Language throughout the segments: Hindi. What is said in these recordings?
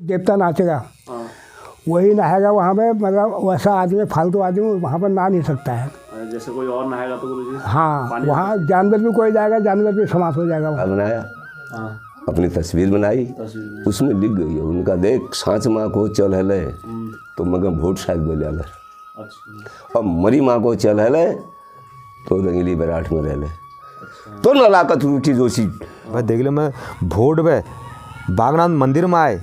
देवता नाचेगा, वही नहाएगा वहाँ पे, मतलब वैसा आदमी फालतू आदमी वहाँ पर नहा नहीं सकता है। जैसे कोई और नहाएगा तो गुरुजी? हाँ, वहाँ जानवर भी कोई जाएगा, जानवर भी समाप्त हो जाएगा वहाँ। बनाया, अपनी तस्वीर बनाई, उसमें लिख गई है उनका, देख सांच माँ को चल हले तो मगर भोट शायद बोले, और मरी माँ को चल हले तो रंगीली बैराठ में रह ले, तो नलाकत रूठी जोशी। भाई देख लो, मैं भोट में बागनाथ मंदिर में आए,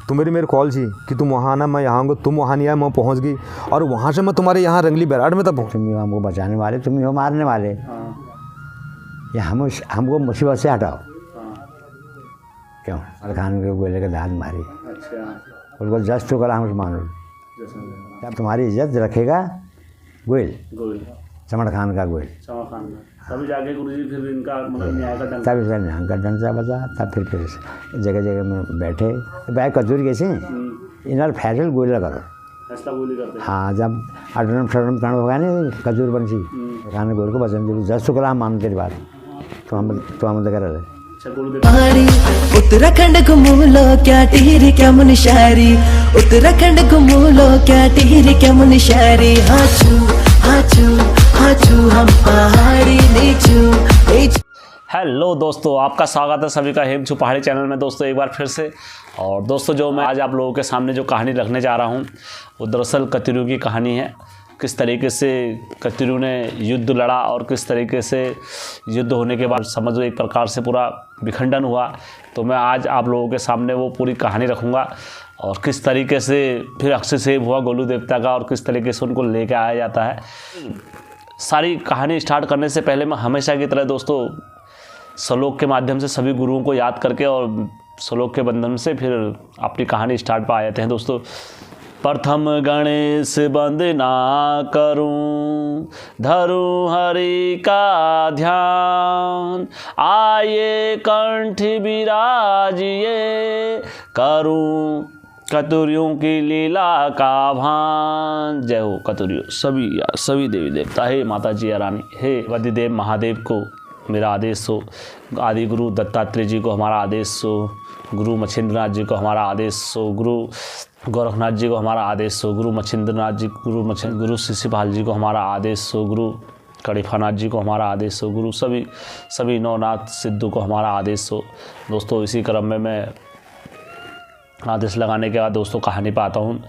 तुम्हारी मेरे कॉल थी कि तुम वहाँ आना, मैं यहाँ आऊँगा, तुम वहाँ नहीं आए, मैं पहुँच गई, और वहाँ से मैं तुम्हारे यहाँ रंगली बैराठ में तब। तुम ही हमको बचाने वाले, तुम ही हो मारने वाले, या हमको मुसीबत से हटाओ। क्यों खान के गोले का दाद मारी, उनको जस्ट तो करा हम मान लो, जब तुम्हारी इज्जत रखेगा गोयल, चमड़ खान का गोयल, तभी जाके गुरुजी फिर इनका मतलब न्याय का तब इसका न्याय का डंडा बजा, तब फिर जगह जगह में बैठे बैग कचूरी कैसे इन्हें फैसल गोली करो, फैसला गोली करते। हाँ, जब अटरम शटरम कांड होगा नहीं कचूर बंसी खाने गोल को बचन जरूर जस्ट तो करा मान तेरी बात, तो हम कर रहे। उत्तराखंड घूमू लो क्या टिहरी क्या मुनिशारी, उत्तराखंड घूमू लो क्या टिहरी क्या मुनिशारी, हाचू हम पहाड़ी नीचू। हेलो दोस्तों, आपका स्वागत है सभी का हेमचू पहाड़ी चैनल में दोस्तों एक बार फिर से। और दोस्तों जो मैं आज आप लोगों के सामने जो कहानी रखने जा रहा हूँ वो दरअसल कतिरू की कहानी है। किस तरीके से कतिरू ने युद्ध लड़ा और किस तरीके से युद्ध होने के बाद समझ लो एक प्रकार से पूरा विखंडन हुआ। तो मैं आज आप लोगों के सामने वो पूरी कहानी रखूँगा और किस तरीके से फिर अक्षयसेव हुआ गोलू देवता का और किस तरीके से उनको लेके आया जाता है। सारी कहानी स्टार्ट करने से पहले मैं हमेशा की तरह दोस्तों श्लोक के माध्यम से सभी गुरुओं को याद करके और श्लोक के बंधन से फिर अपनी कहानी स्टार्ट पर आ जाते हैं दोस्तों। प्रथम गणेश वंदना करूं, धरूं हरि का ध्यान, आये कंठ विराजिए, करूं कतुरियों की लीला का भान। जय हो कतुरियों, सभी देवी देवता, हे माता जी रानी, हे वदिदेव महादेव को मेरा आदेश हो, आदि गुरु दत्तात्रेय जी को हमारा आदेश हो, गुरु मच्छिंद्रनाथ जी को हमारा आदेश हो, गुरु गोरखनाथ जी को हमारा आदेश हो, गुरु मच्छिंद्रनाथ जी, गुरु शिशिपाल जी को हमारा आदेश हो, गुरु कड़ीफानाथ जी को हमारा आदेश हो, गुरु सभी नवनाथ सिद्धू को हमारा आदेश हो। दोस्तों इसी क्रम में मैं आदेश लगाने के बाद दोस्तों कहानी पे आता हूँ।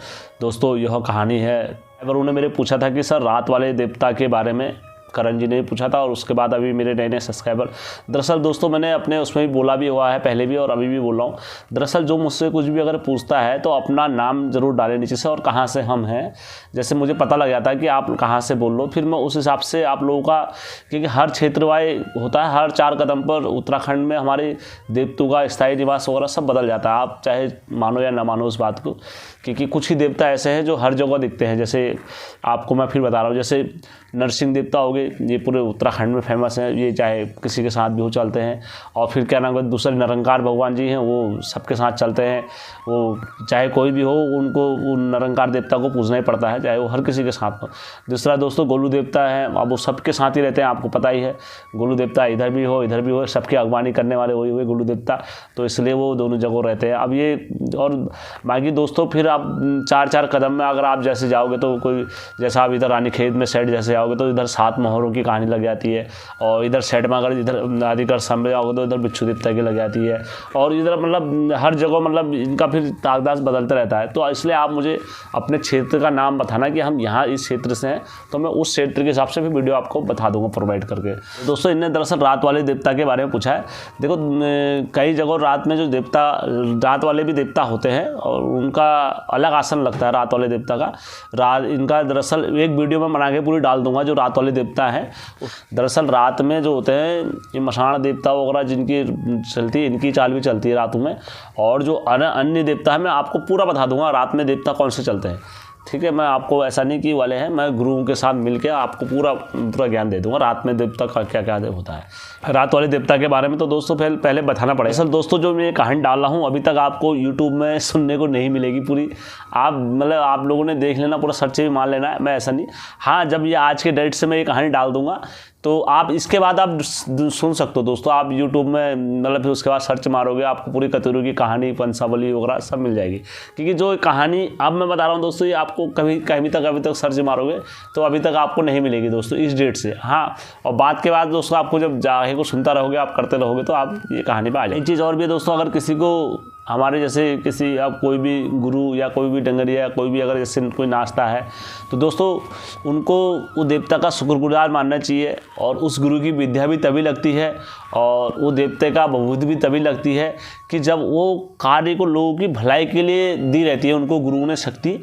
दोस्तों यह कहानी है, अगर उन्होंने मेरे पूछा था कि सर रात वाले देवता के बारे में करण जी ने पूछा था और उसके बाद अभी मेरे नए सब्सक्राइबर, दरअसल दोस्तों मैंने अपने उसमें भी बोला भी हुआ है पहले भी और अभी भी बोल रहा हूँ। दरअसल जो मुझसे कुछ भी अगर पूछता है तो अपना नाम ज़रूर डालें नीचे से और कहाँ से हम हैं, जैसे मुझे पता लग जाता है कि आप कहाँ से बोल लो, फिर मैं उस हिसाब से आप लोगों का, क्योंकि हर क्षेत्रवाई होता है, हर 4 कदम पर उत्तराखंड में हमारे देवताओं का स्थायी निवास वगैरह सब बदल जाता है। आप चाहे मानो या ना मानो उस बात को, क्योंकि कुछ ही देवता ऐसे हैं जो हर जगह दिखते हैं। जैसे आपको मैं फिर बता रहा हूँ, जैसे नरसिंह देवता हो गए, ये पूरे उत्तराखंड में फेमस हैं, ये चाहे किसी के साथ भी हो चलते हैं। और फिर क्या नाम है, दूसरे निरंकार भगवान जी हैं, वो सबके साथ चलते हैं, वो चाहे कोई भी हो उनको उन निरंकार देवता को पूजना ही पड़ता है, चाहे वो हर किसी के साथ हो। दूसरा दोस्तों गोलू देवता है, अब वो सबके साथ ही रहते हैं, आपको पता ही है। गोलू देवता इधर भी हो, सबकी अगवानी करने वाले वही हुए गोलू देवता, तो इसलिए वो दोनों जगह रहते हैं। अब ये और बाकी दोस्तों फिर आप 4 कदम में अगर आप जैसे जाओगे तो कोई, जैसा आप इधर रानीखेत में साइड जैसे आओगे तो इधर 7 मोहरों की कहानी लग जाती है, और इधर साइड में अगर इधर आदिकर सम में आओगे तो इधर बिच्छू देवता की लग जाती है, और इधर मतलब हर जगह मतलब इनका फिर ताकदास बदलता रहता है। तो इसलिए आप मुझे अपने क्षेत्र का नाम बताना कि हम यहाँ इस क्षेत्र से हैं, तो मैं उस क्षेत्र के हिसाब से भी वीडियो आपको बता दूंगा प्रोवाइड करके। दोस्तों इनने दरअसल रात वाले देवता के बारे में पूछा है। देखो कई जगह रात में जो देवता, रात वाले भी देवता होते हैं और उनका अलग आसन लगता है रात वाले देवता का। रात इनका दरअसल एक वीडियो में बना के पूरी डाल दूंगा जो रात वाले देवता हैं। दरअसल रात में जो होते हैं ये मशाण देवता वगैरह जिनकी चलती है, इनकी चाल भी चलती है रातों में, और जो अन्य देवता है मैं आपको पूरा बता दूंगा रात में देवता कौन से चलते हैं। ठीक है, मैं आपको ऐसा नहीं कि वाले हैं, मैं गुरुओं के साथ मिलकर आपको पूरा ज्ञान दे दूंगा रात में देवता का क्या क्या होता है। रात वाले देवता के बारे में तो दोस्तों पहले बताना पड़ेगा। असल दोस्तों जो मैं कहानी डाल रहा हूँ अभी तक आपको यूट्यूब में सुनने को नहीं मिलेगी पूरी, आप मतलब आप लोगों ने देख लेना, पूरा सर्च भी मान लेना है, मैं ऐसा नहीं। हाँ, जब ये आज के डेट से मैं ये कहानी डाल दूंगा तो आप इसके बाद आप सुन सकते हो दोस्तों, आप यूट्यूब में मतलब फिर उसके बाद सर्च मारोगे आपको पूरी कतरू की कहानी, वंशावली वगैरह सब मिल जाएगी। क्योंकि जो कहानी अब मैं बता रहा हूँ दोस्तों, ये आपको कभी तक सर्च मारोगे तो अभी तक आपको नहीं मिलेगी दोस्तों इस डेट से। हाँ, और बात के बाद दोस्तों आपको जब जाके को सुनता रहोगे, आप करते रहोगे, तो आप ये कहानी पे आ जाए। एक चीज़ और भी है दोस्तों, अगर किसी को हमारे जैसे किसी अब कोई भी गुरु या कोई भी डंगरिया या कोई भी अगर जैसे कोई नाचता है तो दोस्तों उनको वो देवता का शुक्रगुजार मानना चाहिए। और उस गुरु की विद्या भी तभी लगती है और वो देवते का बहुत भी तभी लगती है कि जब वो कार्य को लोगों की भलाई के लिए दी रहती है उनको गुरु ने शक्ति,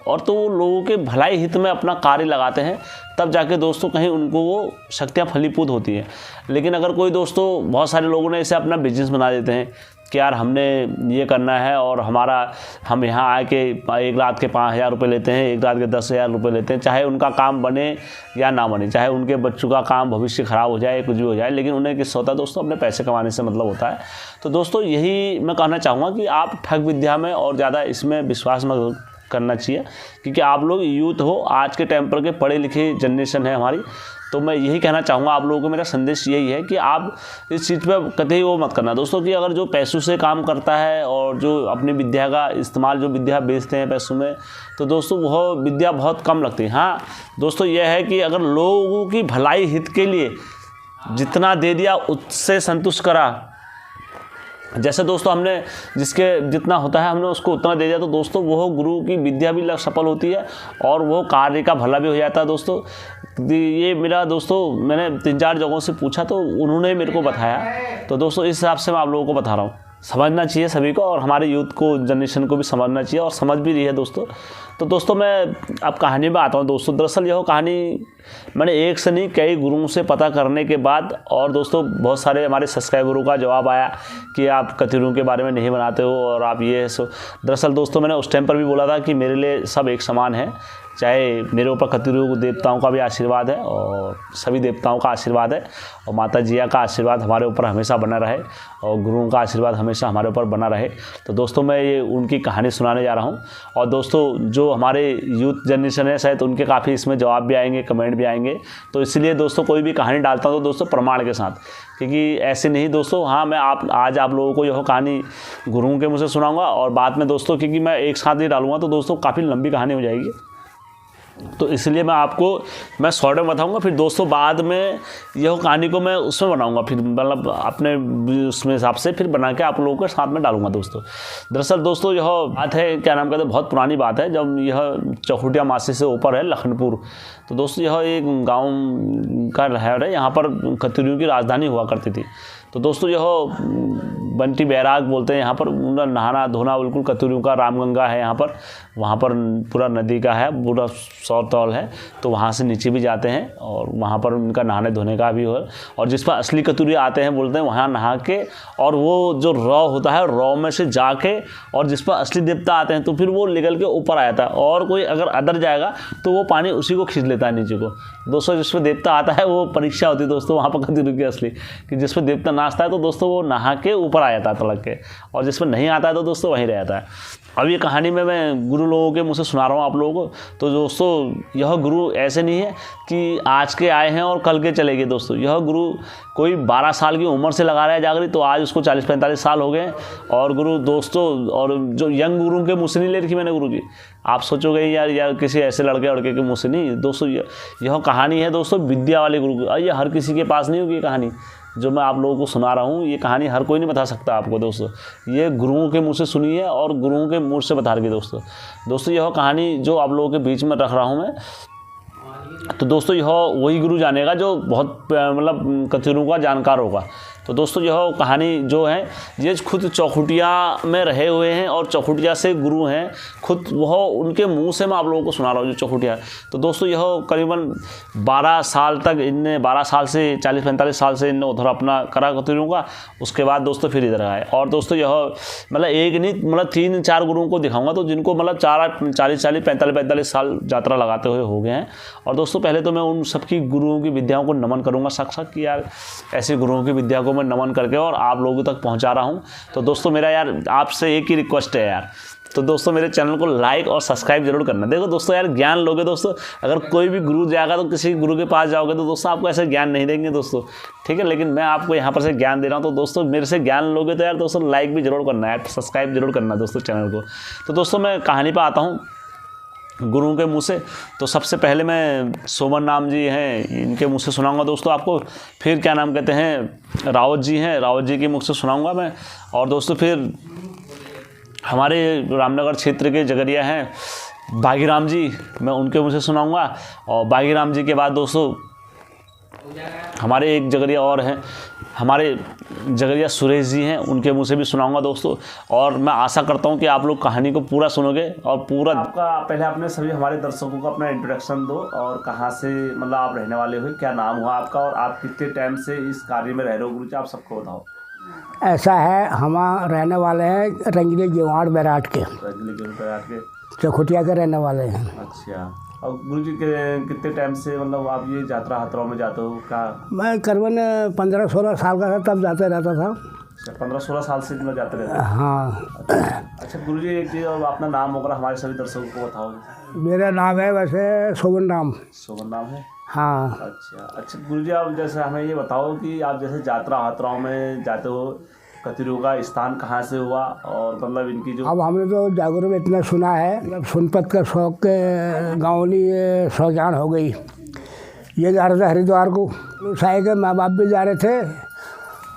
और तो वो लोगों के भलाई हित में अपना कार्य लगाते हैं, तब जाके दोस्तों कहीं उनको वो शक्तियाँ फलीभूत होती हैं। लेकिन अगर कोई दोस्तों, बहुत सारे लोगों ने इसे अपना बिजनेस बना देते हैं कि यार हमने ये करना है और हम यहाँ आए के एक रात के 5,000 रुपये लेते हैं, एक रात के 10,000 रुपये लेते हैं, चाहे उनका काम बने या ना बने, चाहे उनके बच्चों का काम भविष्य ख़राब हो जाए, कुछ भी हो जाए, लेकिन उन्हें किस होता है दोस्तों, अपने पैसे कमाने से मतलब होता है। तो दोस्तों यही मैं कहना चाहूँगा कि आप ठग विद्या में और ज़्यादा इसमें विश्वास मत करना चाहिए, क्योंकि आप लोग यूथ हो, आज के टाइम पर के पढ़े लिखे जनरेशन है हमारी। तो मैं यही कहना चाहूँगा आप लोगों को, मेरा संदेश यही है कि आप इस चीज़ पे कतई वो मत करना दोस्तों, कि अगर जो पैसों से काम करता है और जो अपनी विद्या का इस्तेमाल, जो विद्या बेचते हैं पैसों में, तो दोस्तों वह विद्या बहुत कम लगती है। हाँ दोस्तों, यह है कि अगर लोगों की भलाई हित के लिए जितना दे दिया उससे संतुष्ट करा, जैसे दोस्तों हमने जिसके जितना होता है हमने उसको उतना दे दिया, तो दोस्तों वो गुरु की विद्या भी सफल होती है और वो कार्य का भला भी हो जाता है दोस्तों। ये मेरा दोस्तों, मैंने 3-4 जगहों से पूछा तो उन्होंने मेरे को बताया। तो दोस्तों इस हिसाब से मैं आप लोगों को बता रहा हूँ, समझना चाहिए सभी को, और हमारे यूथ को, जनरेशन को भी समझना चाहिए, और समझ भी रही है दोस्तों। तो दोस्तों मैं अब कहानी में आता हूँ दोस्तों। दरअसल यह कहानी मैंने एक से नहीं कई गुरुओं से पता करने के बाद, और दोस्तों बहुत सारे हमारे सब्सक्राइबरों का जवाब आया कि आप कतिरों के बारे में नहीं बनाते हो और आप ये सो। दरअसल दोस्तों मैंने उस टाइम पर भी बोला था कि मेरे लिए सब एक समान है, चाहे मेरे ऊपर कतिरों देवताओं का भी आशीर्वाद है और सभी देवताओं का आशीर्वाद है, और माता जिया का आशीर्वाद हमारे ऊपर हमेशा बना रहे, और गुरुओं का आशीर्वाद हमेशा हमारे ऊपर बना रहे। तो दोस्तों मैं ये उनकी कहानी सुनाने जा रहा हूँ। और दोस्तों जो हमारे यूथ जनरेशन है शायद उनके काफ़ी इसमें जवाब भी आएंगे, कमेंट भी आएंगे। तो इसलिए दोस्तों कोई भी कहानी डालता हूँ तो दोस्तों प्रमाण के साथ, क्योंकि ऐसे नहीं दोस्तों। हाँ, मैं आज आप लोगों को यह कहानी गुरुओं के मुँह से सुनाऊँगा, और बाद में दोस्तों क्योंकि मैं एक साथ नहीं डालूँगा तो दोस्तों काफ़ी लंबी कहानी हो जाएगी, तो इसलिए मैं शॉर्ट में बताऊंगा। फिर दोस्तों बाद में यह कहानी को मैं उसमें बनाऊंगा, फिर मतलब अपने उसमें हिसाब से फिर बना के आप लोगों के साथ में डालूंगा दोस्तों। दरअसल दोस्तों यह बात है, क्या नाम कहते हैं, बहुत पुरानी बात है, जब यह चौखुटिया मासी से ऊपर है लखनपुर। तो दोस्तों यह एक गाँव का शहर है, यहाँ पर कतिरों की राजधानी हुआ करती थी। तो दोस्तों यह बंटी बैराग बोलते हैं, यहाँ पर नहाना धोना बिल्कुल कतिरों का, रामगंगा है यहाँ पर, वहाँ पर पूरा नदी का है, पूरा सौतौल है, तो वहाँ से नीचे भी जाते हैं और वहाँ पर उनका नहाने धोने का भी हो। और जिस पर असली कतूरी आते हैं बोलते हैं, वहाँ नहा के, और वो जो रॉ होता है रॉ में से जाके, और जिस पर असली देवता आते हैं तो फिर वो निकल के ऊपर आ जाता है, और कोई अगर अदर जाएगा तो वो पानी उसी को खींच लेता है नीचे को। दोस्तों जिस पर देवता आता है वो परीक्षा होती है दोस्तों वहाँ पर कतूरी की असली, कि जिस पर देवता नाचता है तो दोस्तों वो नहा के ऊपर आ जाता है तलक के, और जिस पर नहीं आता है तो दोस्तों वहीं रह जाता है। अब ये कहानी में मैं गुरु लोगों के मुँह से सुना रहा हूँ आप लोगों को। तो दोस्तों यह गुरु ऐसे नहीं है कि आज के आए हैं और कल के चले गए दोस्तों। यह गुरु कोई 12 साल की उम्र से लगा रहा है जागरी, तो आज उसको 40-45 साल हो गए। और गुरु दोस्तों, और जो यंग गुरु के मुँह से नहीं ले रखी मैंने गुरु जी, आप सोचोगे यार किसी ऐसे लड़के के मुँह से नहीं दोस्तों। यह कहानी है दोस्तों विद्या वाले गुरु की। ये हर किसी के पास नहीं होगी ये कहानी जो मैं आप लोगों को सुना रहा हूँ। ये कहानी हर कोई नहीं बता सकता आपको दोस्तों, ये गुरुओं के मुँह से सुनी है और गुरुओं के मुँह से बता रही दोस्तों। यह कहानी जो आप लोगों के बीच में रख रहा हूँ मैं, तो दोस्तों यह वही गुरु जानेगा जो बहुत मतलब कतिरों का जानकार होगा। तो दोस्तों यह कहानी जो है ये खुद चौखुटिया में रहे हुए हैं और चौखुटिया से गुरु हैं खुद, वह उनके मुंह से मैं आप लोगों को सुना रहा हूँ जो चौखुटिया। तो दोस्तों यह करीबन 12 साल तक इनने 12 साल से 40-45 साल से इनने उधर अपना करा कतिरों का। उसके बाद दोस्तों फिर इधर आए। और दोस्तों यह मतलब एक नहीं मतलब 3-4 गुरुओं को दिखाऊंगा तो जिनको मतलब 40-45 साल यात्रा लगाते हुए हो गए हैं। और दोस्तों पहले तो मैं उन सबकी गुरुओं की विद्याओं को नमन करूँगा साक्षात कि यार ऐसे गुरुओं की विद्या को मैं नमन करके और आप लोगों तक पहुंचा रहा हूं। तो दोस्तों मेरा यार आपसे एक ही रिक्वेस्ट है यार, तो दोस्तों मेरे चैनल को लाइक और सब्सक्राइब जरूर करना। देखो दोस्तों यार, ज्ञान लोगे दोस्तों, अगर कोई भी गुरु जाएगा तो किसी गुरु के पास जाओगे तो दोस्तों आपको ऐसे ज्ञान नहीं देंगे दोस्तों, ठीक है। लेकिन मैं आपको यहाँ पर से ज्ञान दे रहा हूँ, तो दोस्तों मेरे से ज्ञान लोगे तो यार दोस्तों लाइक भी जरूर करना है, सब्सक्राइब जरूर करना दोस्तों चैनल को। तो दोस्तों मैं कहानी पर आता हूँ गुरुओं के मुँह से। तो सबसे पहले मैं सोमन नाम जी हैं, इनके मुँह से सुनाऊंगा दोस्तों आपको। फिर क्या नाम कहते हैं, रावत जी हैं, रावत जी के मुख से सुनाऊंगा मैं। और दोस्तों फिर हमारे रामनगर क्षेत्र के जगरिया हैं बागीराम जी, मैं उनके मुँह से सुनाऊंगा। और बागीराम जी के बाद दोस्तों हमारे एक जगरिया और हैं, हमारे जगरिया सुरेश जी हैं, उनके मुँह से भी सुनाऊंगा दोस्तों। और मैं आशा करता हूं कि आप लोग कहानी को पूरा सुनोगे और पूरा। आपका पहले अपने सभी हमारे दर्शकों को अपना इंट्रोडक्शन दो, और कहाँ से मतलब आप रहने वाले हो, क्या नाम हुआ आपका, और आप कितने टाइम से इस कार्य में रह रहे हो गुरु जी, आप सबको बताओ। ऐसा है, हम रहने वाले हैं रंगीली गेवाड़ बैराट के, चकोटिया के रहने वाले हैं। अच्छा, और गुरु जी के कितने टाइम से मतलब आप ये यात्रा यात्राओं में जाते हो? क्या मैं करीबन 15-16 साल का था तब जाते रहता था। अच्छा, 15-16 साल से मतलब जाते रहते हैं। हाँ। अच्छा गुरु जी, एक चीज़ और, अपना नाम वगैरह हमारे सभी दर्शकों को बताओ। मेरा नाम है वैसे सोमन नाम। सोमन नाम है? हाँ। अच्छा गुरु जी, आप जैसे हमें ये बताओ कि आप जैसे यात्राओं में जाते हो, कतिरू का स्थान कहाँ से हुआ, और मतलब इनकी जो। अब हमने तो जागरूक में इतना सुना है, मतलब सोनपत का शौक के गाँवली शौचान हो गई। ये जा रहे थे हरिद्वार को, साई के माँ बाप भी जा रहे थे,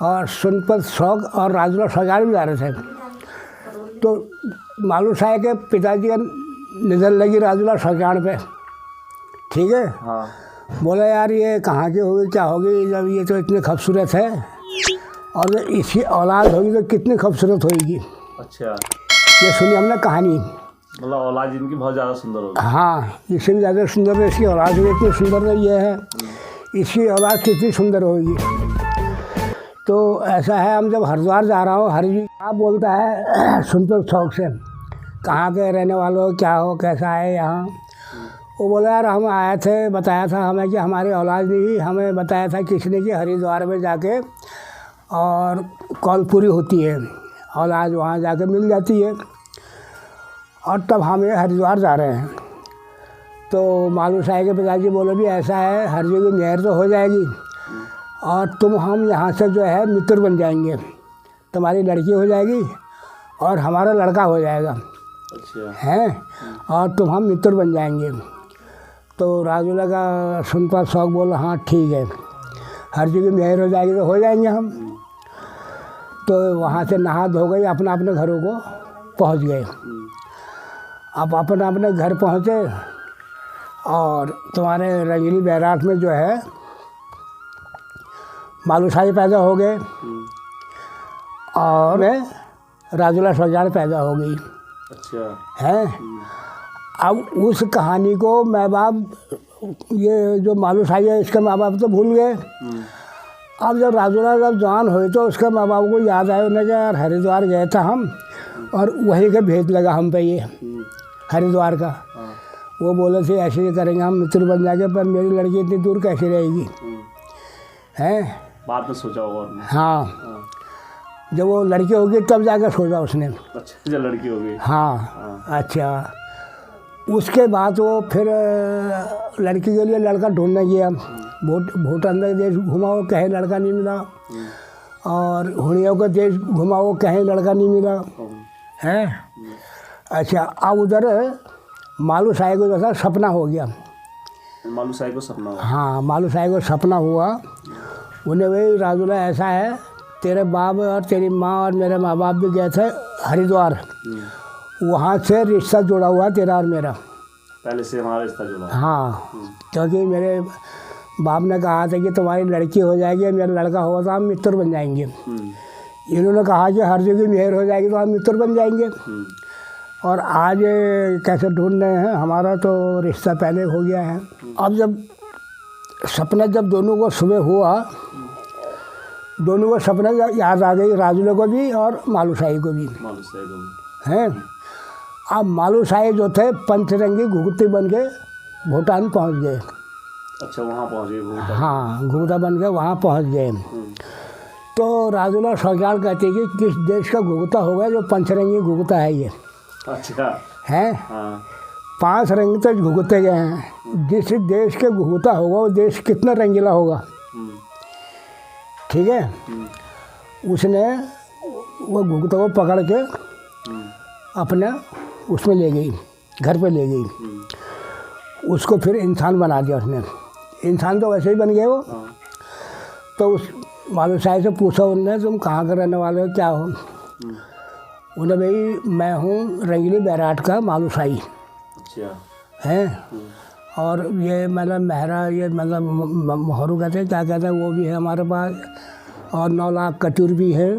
और सोनपत शौक और राजूला शौचान भी जा रहे थे। तो मालू साई के पिताजी का नज़र लगी राजूला शौचान पे, ठीक है। हाँ। बोला यार ये कहाँ की होगी, क्या होगी, जब ये तो इतने खूबसूरत है, और इसकी औलाद होगी तो कितनी खूबसूरत होगी। अच्छा, ये सुनी हमने कहानी, मतलब औलाद इनकी बहुत ज़्यादा सुंदर होगी। हाँ, इससे भी ज़्यादा सुंदर है, इसकी औलाद भी इतनी सुंदर नहीं है, इसकी औलाद कितनी सुंदर होगी। तो ऐसा है, हम जब हरिद्वार जा रहा हूँ, हरि आप बोलता है सुनते शौक से, कहाँ के रहने वाले हो, क्या हो, कैसा है यहाँ। वो बोला यार हम आए थे, बताया था हमें कि हमारी औलाद नहीं, हमें बताया था किसी ने कि हरिद्वार में जाके और कॉल पूरी होती है, औलाद वहाँ जाके मिल जाती है। और तब हम ये हरिद्वार जा रहे हैं, तो मालू साहब के पिताजी बोले भी ऐसा है, हर जगह मेहर तो हो जाएगी, और तुम हम यहाँ से जो है मित्र बन जाएंगे, तुम्हारी लड़की हो जाएगी और हमारा लड़का हो जाएगा। अच्छा। हैं, और तुम हम मित्र बन जाएंगे। तो राजूला का सुनपा शौक बोला हाँ ठीक है, हर जगह मेहर हो जाएगी तो हो जाएंगे हम। तो वहाँ से नहा धो गए, अपने अपने घरों को पहुँच गए। अब अपने अपने घर पहुँचे, और तुम्हारे रंगीली बैराट में जो है मालूशाही पैदा हो गए, और राजूला शौचान पैदा हो गई। अच्छा। है। अब उस कहानी को माँ बाप, ये जो मालूशाही है इसके माँ बाप तो भूल गए। अब जब राजूला जब जवान हुए तो उसके माँ बाप को याद आया, उन्हें कहा यार हरिद्वार गए था हम, और वहीं का भेद लगा हम पे ये हरिद्वार का। वो बोले थे ऐसे ही करेंगे हम, मित्र बन जाएंगे, पर मेरी लड़की इतनी दूर कैसे रहेगी। हैं, बाद में सोचा होगा। हाँ, जब वो लड़की होगी तब जाकर सोचा उसने। अच्छा, जब लड़की हो गई। हाँ। अच्छा, उसके बाद वो फिर लड़की के लिए लड़का ढूंढने गया, भूटान का देश घुमाओ कहीं लड़का नहीं मिला, और हुड़ियों का देश घुमाओ कहीं लड़का नहीं मिला। हैं। अच्छा, अब उधर मालू साहब को जैसा सपना हो गया। मालू साहब को सपना हुआ? हाँ, मालू साहब को सपना हुआ। उन्हें वही राजूला ऐसा है, तेरे बाप और तेरी माँ और मेरे माँ बाप भी गए थे हरिद्वार, वहाँ से रिश्ता जुड़ा हुआ तेरा और मेरा, पहले से हमारा रिश्ता जुड़ा। हाँ, क्योंकि मेरे बाप ने कहा था कि तुम्हारी लड़की हो जाएगी, मेरा लड़का होगा तो हम मित्र बन जाएंगे। इन्होंने कहा कि हर जगह मेहर हो जाएगी तो हम मित्र बन जाएंगे। और आज कैसे ढूंढ रहे हैं, हमारा तो रिश्ता पहले हो गया है। अब जब सपना जब दोनों को सुबह हुआ, दोनों को सपना याद आ गई, राजूले को भी और मालू साई को भी। हैं। अब मालू साई जो थे पंचरंगी घुघुती बन के भूटान पहुंच गए। अच्छा, वहाँ पहुँच गए। हाँ, घुघुता बन के वहाँ पहुँच गए। तो राजूला शौचान कहते कि किस देश का घुघुता होगा जो पंचरंगी घुघुता है ये। अच्छा। हैं। हाँ। 5 रंग तो घुघुते गए हैं। जिस देश के घुघुता होगा वो देश कितना रंगीला होगा। ठीक है। उसने वो घुघुता को पकड़ के अपने उसमें ले गई, घर पे ले गई। उसको फिर इंसान बना दिया उसने। इंसान तो वैसे ही बन गए वो। तो उस मालूम साहब से पूछा उनने, तुम कहाँ के रहने वाले हो, क्या हो? उन्हें, भाई मैं हूँ रंगीली बैराट का मालू शाही है। और ये मतलब महरा, ये मतलब मोहरू कहते हैं, क्या कहते हैं, वो भी है हमारे पास। और 9 लाख कचूर भी है।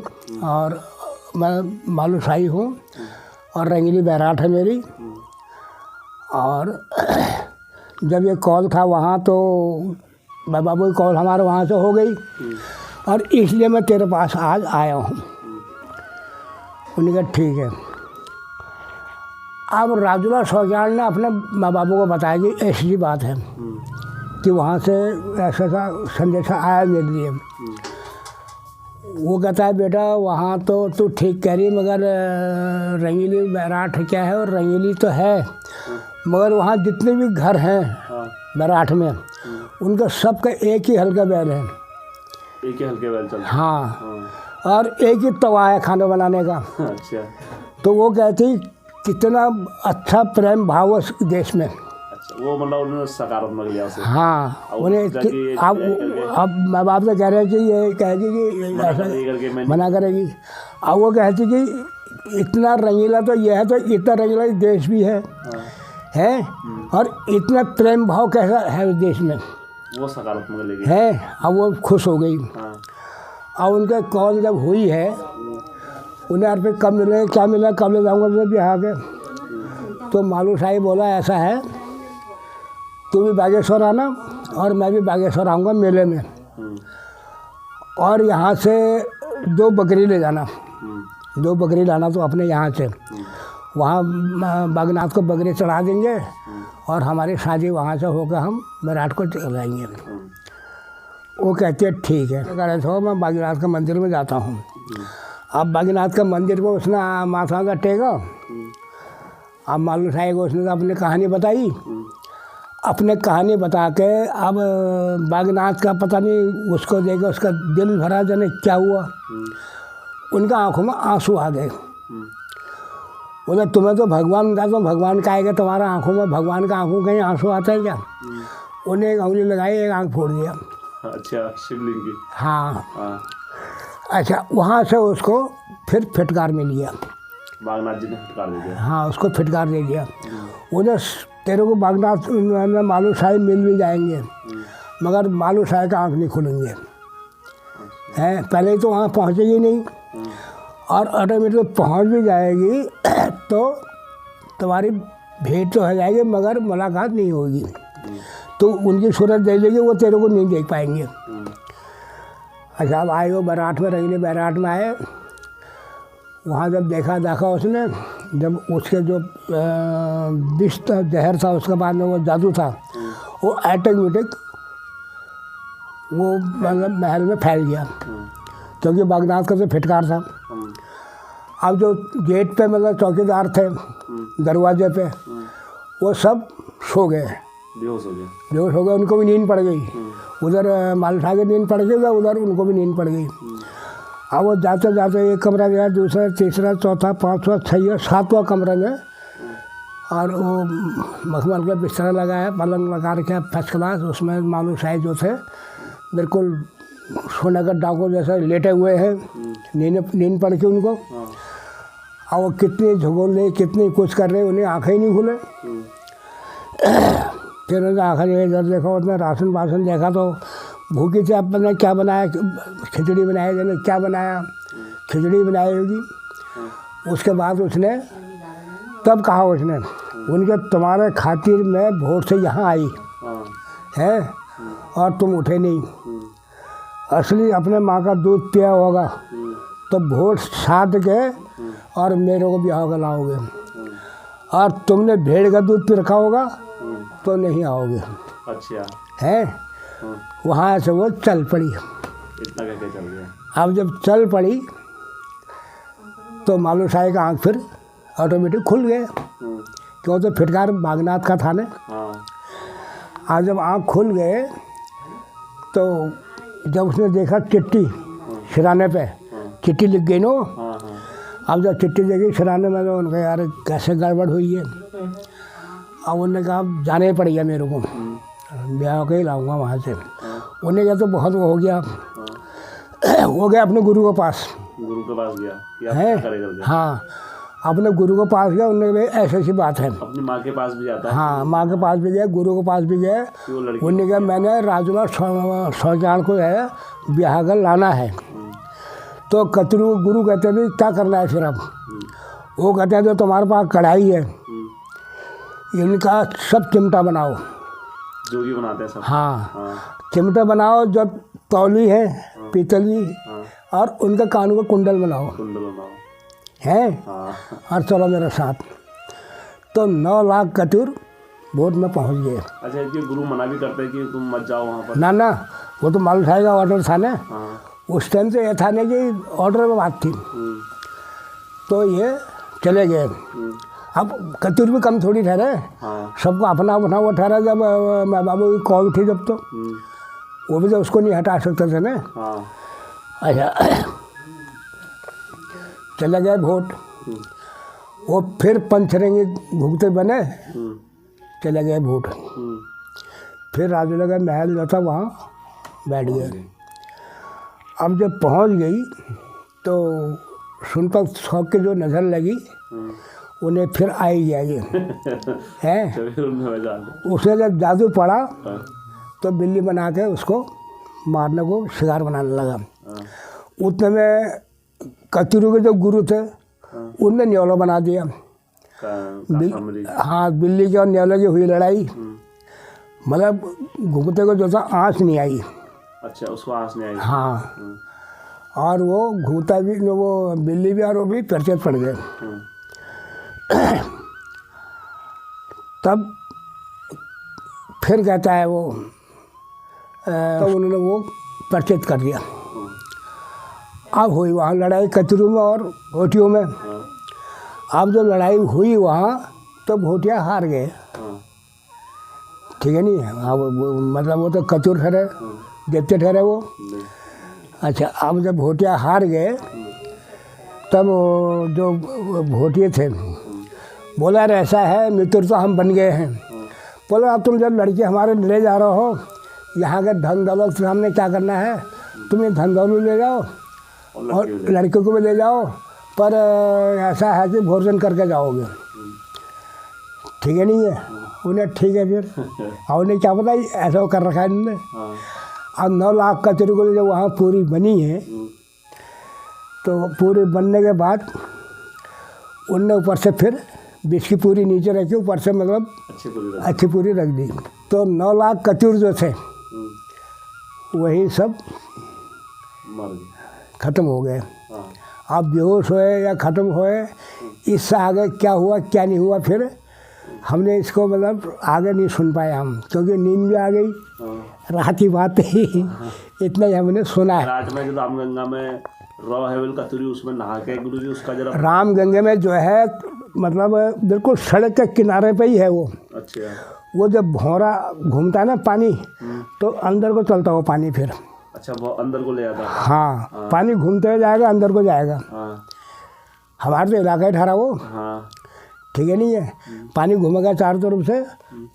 और मैं मालू शाही हूँ और रंगीली बैराट है मेरी। और जब ये कॉल था वहाँ तो मैं बाबू की कॉल हमारे वहाँ से हो गई और इसलिए मैं तेरे पास आज आया हूँ। उन्होंने कहा ठीक है। अब राजूला शौकियान ने अपने माँ बाबू को बताया कि ऐसी बात है कि वहाँ से ऐसा सा संदेशा आया मेरे लिए। वो कहता है बेटा वहाँ तो तू ठीक कह रही, मगर रंगीली बैराठ क्या है, और रंगीली तो है मगर वहाँ जितने भी घर हैं बैराठ में उनका सबका एक ही हल्का बैल है। एक ही हल्के बैल चलते। हाँ। और एक ही तवा है खाना बनाने का। अच्छा। तो वो कहती कितना अच्छा प्रेम भाव उस देश में। अच्छा, वो मतलब उन्होंने सकारात्मक लिया उसे। हाँ, उन्हें अब माँ बाप से कह रहे हैं कि ये कहेगी कि ऐसा मना करेगी। अब वो कहती कि इतना रंगीला तो ये है, तो इतना रंगीला देश भी है। और इतना प्रेम भाव कैसा है उस देश में, वो सकारात्मक लेगी है। अब वो खुश हो गई। अब उनका कॉल जब हुई है, उन्हें यार पे कब मिले, क्या मिला, कब ले जाऊँगा मैं बिहार के। तो मालू साहिब बोला ऐसा है, तू भी बागेश्वर आना और मैं भी बागेश्वर आऊँगा मेले में। और यहाँ से 2 बकरी ले जाना, 2 बकरी लाना तो अपने यहाँ से। वहाँ बागनाथ को बकरी चढ़ा देंगे और हमारी शादी वहाँ से होकर हम बैराठ को चले आएंगे। वो कहते हैं ठीक है। कह रहे थे मैं बागनाथ का मंदिर में जाता हूँ। अब बागनाथ का मंदिर को उसने माथा का टेका। अब मालू साहिब को उसने तो अपनी कहानी बताई। अपने कहानी बता के अब बागनाथ का पता नहीं उसको देखा, उसका दिल भरा, जाने क्या हुआ। उनका आँखों में आंसू आ गए। बोले तुम्हें तो भगवान का, तो भगवान का आएगा तुम्हारा आँखों में, भगवान का आँखों कहीं आंसू आता है क्या? उन्हें एक उंगली लगाई, एक आँख फोड़ दिया। अच्छा, शिवलिंग की। हाँ। अच्छा, वहाँ से उसको फिर फिटकार में लिया। बागनाथ जी ने फिटकार दे दिया। हाँ, उसको फिटकार दे दिया। उन्हें तेरे को बागनाथ में मालू साहिब मिल भी जाएंगे मगर मालू साहिब का आँख नहीं खुलेंगे। हैं, पहले ही तो वहाँ पहुँचेगी नहीं और ऑटोमेटिक पहुँच भी जाएगी तो तुम्हारी भेंट तो हो जाएगी मगर मुलाकात नहीं होगी। तो उनकी सूरत दे देगी, वो तेरे को नहीं देख पाएंगे। अच्छा, अब आए वो बैराठ में, रंगीली बैराठ में आए। वहाँ जब देखा उसने, जब उसके जो विष था, जहर था, उसके बाद में वो जादू था, वो ऑटोमेटिक वो मतलब महल में फैल गया क्योंकि बागनाथ का तो फिटकार था। अब जो गेट पे मतलब चौकीदार थे दरवाजे पे, वो सब सो गए, बेहोश हो गए। उनको भी नींद पड़ गई। उधर मालठा की नींद पड़ गई, उधर उनको भी नींद पड़ गई। अब वो जाते जाते एक कमरा गया, दूसरा, तीसरा, चौथा, 5वां, 6वां, 7वां कमरे में। और वो मखमल का बिस्तरा लगाया, पलंग लगा रखा फर्स्ट क्लास। उसमें मालू साहिब जो थे बिल्कुल सोने का डाकू जैसे लेटे हुए हैं, नींद पड़ के उनको। और वो कितनी झगोले, कितनी कुछ कर रहे, उन्हें आँखें ही नहीं खुले। फिर उन्हें आखिर इधर देखा, उसने राशन वासन देखा तो भूखी थी। अब मैंने क्या बनाया, खिचड़ी बनाई, मैंने क्या बनाया, खिचड़ी बनाई होगी। उसके बाद उसने तब कहा, उसने उनके तुम्हारे खातिर मैं भोर से यहाँ आई है और तुम उठे नहीं। असली अपने माँ का दूध पिया होगा तो भोर साध के और मेरे को ब्याह का लाओगे, और तुमने भेड़ का दूध पी रखा होगा तो नहीं आओगे। अच्छा है। वहाँ से वो चल पड़ी। इतना कहके चल गया। अब जब चल पड़ी तो मालू साहिब का आँख फिर ऑटोमेटिक खुल गए, क्यों तो फिटकार बागनाथ का था ना। आज जब आँख खुल गए तो जब उसने देखा चिट्ठी सिराने पे, चिट्ठी लिख गई नो। अब जब चिट्ठी देखी सिराने में तो उनका यार कैसे गड़बड़ हुई है। अब उन्होंने कहा जाना ही पड़ेगा मेरे को, ब्याह के ही लाऊंगा वहाँ से। उन्हें कहा तो बहुत वो हो गया, हो गया अपने गुरु के पास। गुरु के पास गया कि आप है क्या करेगा? हाँ, अपने गुरु के पास गया। उन्होंने ऐसी ऐसी बात है। अपनी माँ के पास भी जाता है? हाँ, माँ के पास भी गए, गुरु के पास भी गए। वो लड़की उन्होंने कहा मैंने राजूला शौचान को है ब्याह कर लाना है। तो कतरू गुरु कहते भी क्या करना है फिर अब? वो कहते हैं जो तुम्हारे पास कढ़ाई है इनका सब चिमटा बनाओ। जोगी बनाते हैं सब? हाँ, चिमटा बनाओ, जो तौली है पीतली, और उनका कानों का कुंडल बनाओ। कुंडल बनाओ हैं, और चलो मेरे साथ। तो 9 लाख कतूर वोट में पहुंच गए। अच्छा, ये गुरु मना भी करते हैं कि तुम मत जाओ वहाँ पर? ना वो तो माल उठाएगा ऑर्डर था ना। उस टाइम तो ये था ना कि ऑर्डर में बात थी। तो ये चले गए। अब कतूर भी कम थोड़ी ठहरे, सबको अपना अपना वो ठहरा। जब मैं बाबू की कौन थी जब, तो वो भी तो उसको नहीं हटा सकते थे ना। अच्छा, चले गए वोट। वो फिर पंचरेंगे भुगते बने, चले गए वोट। फिर राजू लगा महल जो था वहाँ बैठ गए। अब जब पहुँच गई तो सुन पर शौक की जो नज़र लगी उन्हें फिर आई जाएगी है। उसने जब जादू पड़ा तो बिल्ली बना के उसको मारने को शिकार बनाने लगा। उतने में कचरू के जो गुरु थे उनने न्योलो बना दिया। हाँ, बिल्ली के और न्योले की हुई लड़ाई। मतलब घूमते को जो था आँच नहीं आई। अच्छा, उसको आँच नहीं आई? हाँ। और वो घूमता भी, वो बिल्ली भी और वो भी परचेत पड़ गए। तब फिर कहता है वो, तो उन्होंने वो परचेत कर दिया। अब हुई वहाँ लड़ाई कचरू में और भोटियों में। अब जब लड़ाई हुई वहाँ तो भोटिया हार गए। ठीक है नहीं? अब मतलब वो तो कचूर ठहरे, देवते ठहरे वो। अच्छा, अब जब भोटिया हार गए तब जो भोटिए थे बोला यार ऐसा है, मित्र तो हम बन गए हैं। बोला अब तुम जब लड़के हमारे ले जा रहे हो, यहाँ के धन दौलत से हमने क्या करना है, तुम ये धन दौलत ले जाओ और लड़के को भी ले जाओ, पर ऐसा है कि भोजन करके जाओगे। ठीक है नहीं है? उन्हें ठीक है फिर। और उन्हें क्या पता ऐसा कर रखा है इन्होंने। अब 9 लाख कचरे को जब वहाँ पूरी बनी है तो पूरी बनने के बाद उनने ऊपर से फिर बीच की पूरी नीचे रखी, ऊपर से मतलब अच्छी पूरी रख दी। तो 9 लाख कचूर जो थे वही सब ख़त्म हो गए। आप बेहोश होए या ख़त्म होए, इससे आगे क्या हुआ क्या नहीं हुआ फिर हमने इसको मतलब आगे नहीं सुन पाए हम, क्योंकि नींद भी आ गई, रात की बात ही इतना ही हमने सुना है। रात में जो रामगंगा में रॉ हेवल कतूरी उसमें नहा के गुरु जी उसका जरा रामगंगा में जो है मतलब बिल्कुल सड़क के किनारे पे ही है वो। अच्छा, वो जब भौरा घूमता है ना पानी तो अंदर को चलता वो पानी फिर। अच्छा, वो अंदर को ले जाता है? हाँ, पानी घूमते हुए जाएगा, अंदर को जाएगा। हमारे तो इलाका ही ठहरा वो। ठीक है नहीं है? पानी घूमेगा चारों तरफ से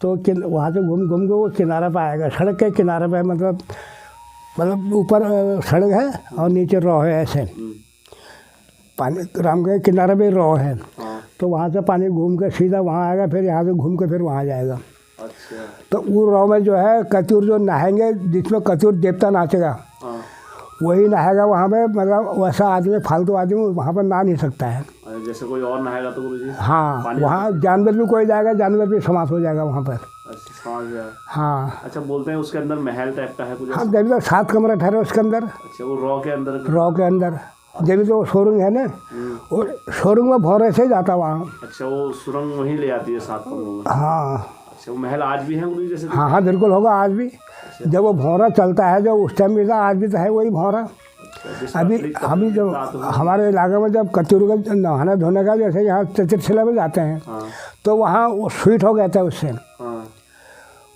तो वहाँ से घूम घूम के वो किनारे पे आएगा, सड़क के किनारे पे। मतलब ऊपर सड़क है और नीचे रॉ है, ऐसे पानी रामगंगा के किनारे पे रॉ है। तो वहाँ से पानी घूम के सीधा वहाँ आएगा, फिर यहाँ से घूम के फिर वहाँ जाएगा। अच्छा, तो वो रॉ में जो है कचूर जो नहाएंगे, जिसमें कचूर देवता नाचेगा वही नहाएगा वहाँ पे। मतलब वैसा आदमी, फालतू आदमी वहाँ पर नहा नहीं सकता है। जैसे कोई और नहाएगा तो गुरुजी? हाँ, वहाँ जानवर भी कोई जाएगा, जानवर भी समाप्त हो जाएगा वहाँ पर। हाँ। अच्छा, बोलते हैं उसके अंदर महल टाइप का है कुछ? हाँ, जब तो 7 कमरे ठहरे उसके अंदर। अच्छा, वो रॉ के अंदर? रॉ के अंदर जब तो शोरूम है ना, वो शोरूम में भौरे से जाता वहाँ। अच्छा, वो सुरंग वहीं ले आती है 7 कमरों में? हाँ। अच्छा, वो महल आज भी है गुरुजी जैसे? हाँ हाँ, बिल्कुल होगा आज भी। जब वो भौरा चलता है, जो उस टाइम भी था, आज भी तो है वही भौरा। अभी हम जो हमारे इलाके में जब कतूर का नहाना धोने का जैसे यहाँ चित्रशिला में जाते हैं तो वहाँ वो स्वीट हो गया था उससे।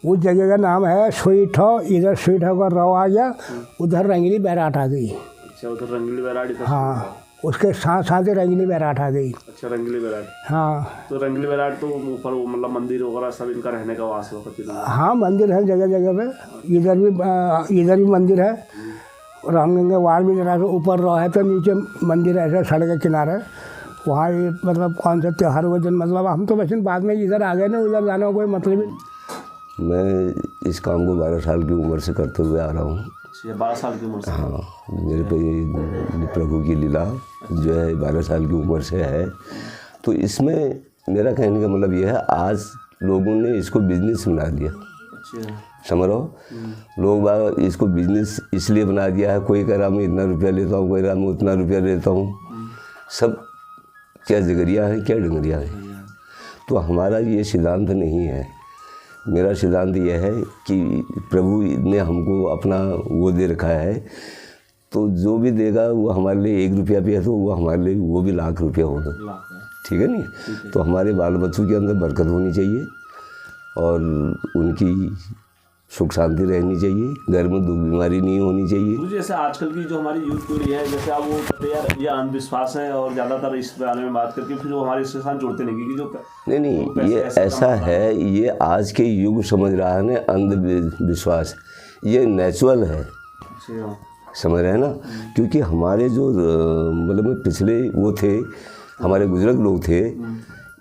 उस जगह का नाम है स्वीट हो, इधर स्वीट हो का रौ आ गया, उधर रंगीली बैराट आ गई। अच्छा, उधर रंगीली बैराट। हाँ, उसके साथ साथ ही रंगीली बैराट आ गई। अच्छा, रंगीली बैराट। हाँ, तो रंगीली बैराट तो ऊपर मतलब मंदिर वगैरह सब इनका रहने का वास होगा। हाँ, मंदिर है जगह जगह पे। इधर भी मंदिर है, रामगंगा वार भी जरा ऊपर रहा है तो नीचे मंदिर है, ऐसा सड़क के किनारे। वहाँ ये मतलब कौन सा त्यौहार हुआ दिन, मतलब हम तो वैसे बाद में इधर आ गए ना, उधर जाने का कोई मतलब ही। मैं इस काम को 12 साल की उम्र से करते हुए आ रहा हूँ। 12 साल की उम्र से? हाँ, मेरे पे ये प्रभु की लीला जो है 12 साल की उम्र से है। तो इसमें मेरा कहने का मतलब ये है, आज लोगों ने इसको बिजनेस बना दिया। समझ रहे हो, लोग बाग इसको बिजनेस इसलिए बना दिया है। कोई कह रहा मैं इतना रुपया लेता हूँ, कोई कह रहा मैं उतना रुपया लेता हूँ। सब क्या जगरिया है, क्या डंगरिया है। तो हमारा ये सिद्धांत नहीं है। मेरा सिद्धांत यह है कि प्रभु ने हमको अपना वो दे रखा है, तो जो भी देगा वो हमारे लिए 1 रुपया भी है तो वो हमारे लिए वो भी लाख रुपया होगा। ठीक है नहीं? तो हमारे बाल बच्चों के अंदर बरकत होनी चाहिए और उनकी सुख शांति रहनी चाहिए, घर में दुख बीमारी नहीं होनी चाहिए। जैसे आजकल की जो हमारी यूथ पीढ़ी है, जैसे आप वो कहते हैं यार ये अंधविश्वास है और ज़्यादातर इस बारे में बात करके फिर वो हमारे इसके साथ जुड़ते नहीं, क्योंकि जो नहीं, ये ऐसा है, ये आज के युग समझ रहा है ना अंधविश्वास, ये नेचुरल है। समझ रहे हैं ना? क्योंकि हमारे जो मतलब पिछले वो थे, हमारे बुजुर्ग लोग थे,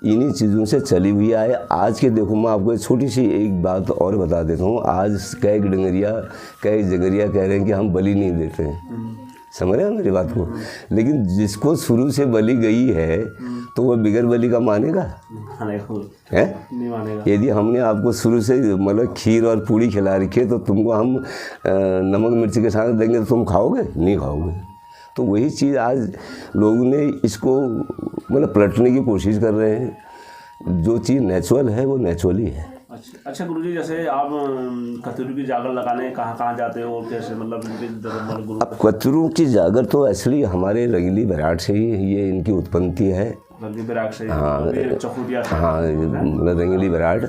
इन्हीं चीज़ों से चली हुई आए। आज के देखो, मैं आपको छोटी सी एक बात और बता देता हूँ। आज कई डंगरिया कई जगरिया कह रहे हैं कि हम बलि नहीं देते हैं। समझ रहे हैं मेरी बात को? लेकिन जिसको शुरू से बलि गई है तो वो बिगर बलि का मानेगा है? नहीं मानेगा। यदि हमने आपको शुरू से मतलब खीर और पूड़ी खिला रखी है तो तुमको हम नमक मिर्च के साथ देंगे तो तुम खाओगे? नहीं खाओगे। तो वही चीज़ आज लोगों ने इसको मतलब पलटने की कोशिश कर रहे हैं। जो चीज़ नेचुरल है वो नेचुरल ही है। अच्छा गुरुजी, जैसे आप कतरू की जागर लगाने कहाँ जाते हो और कैसे, मतलब गुरु? अब कतरू की जागर तो असली हमारे रंगीली बैराट से ही ये इनकी उत्पत्ति है। रंगीली बैराट से? हाँ, हाँ, मतलब रंगीली बैराट।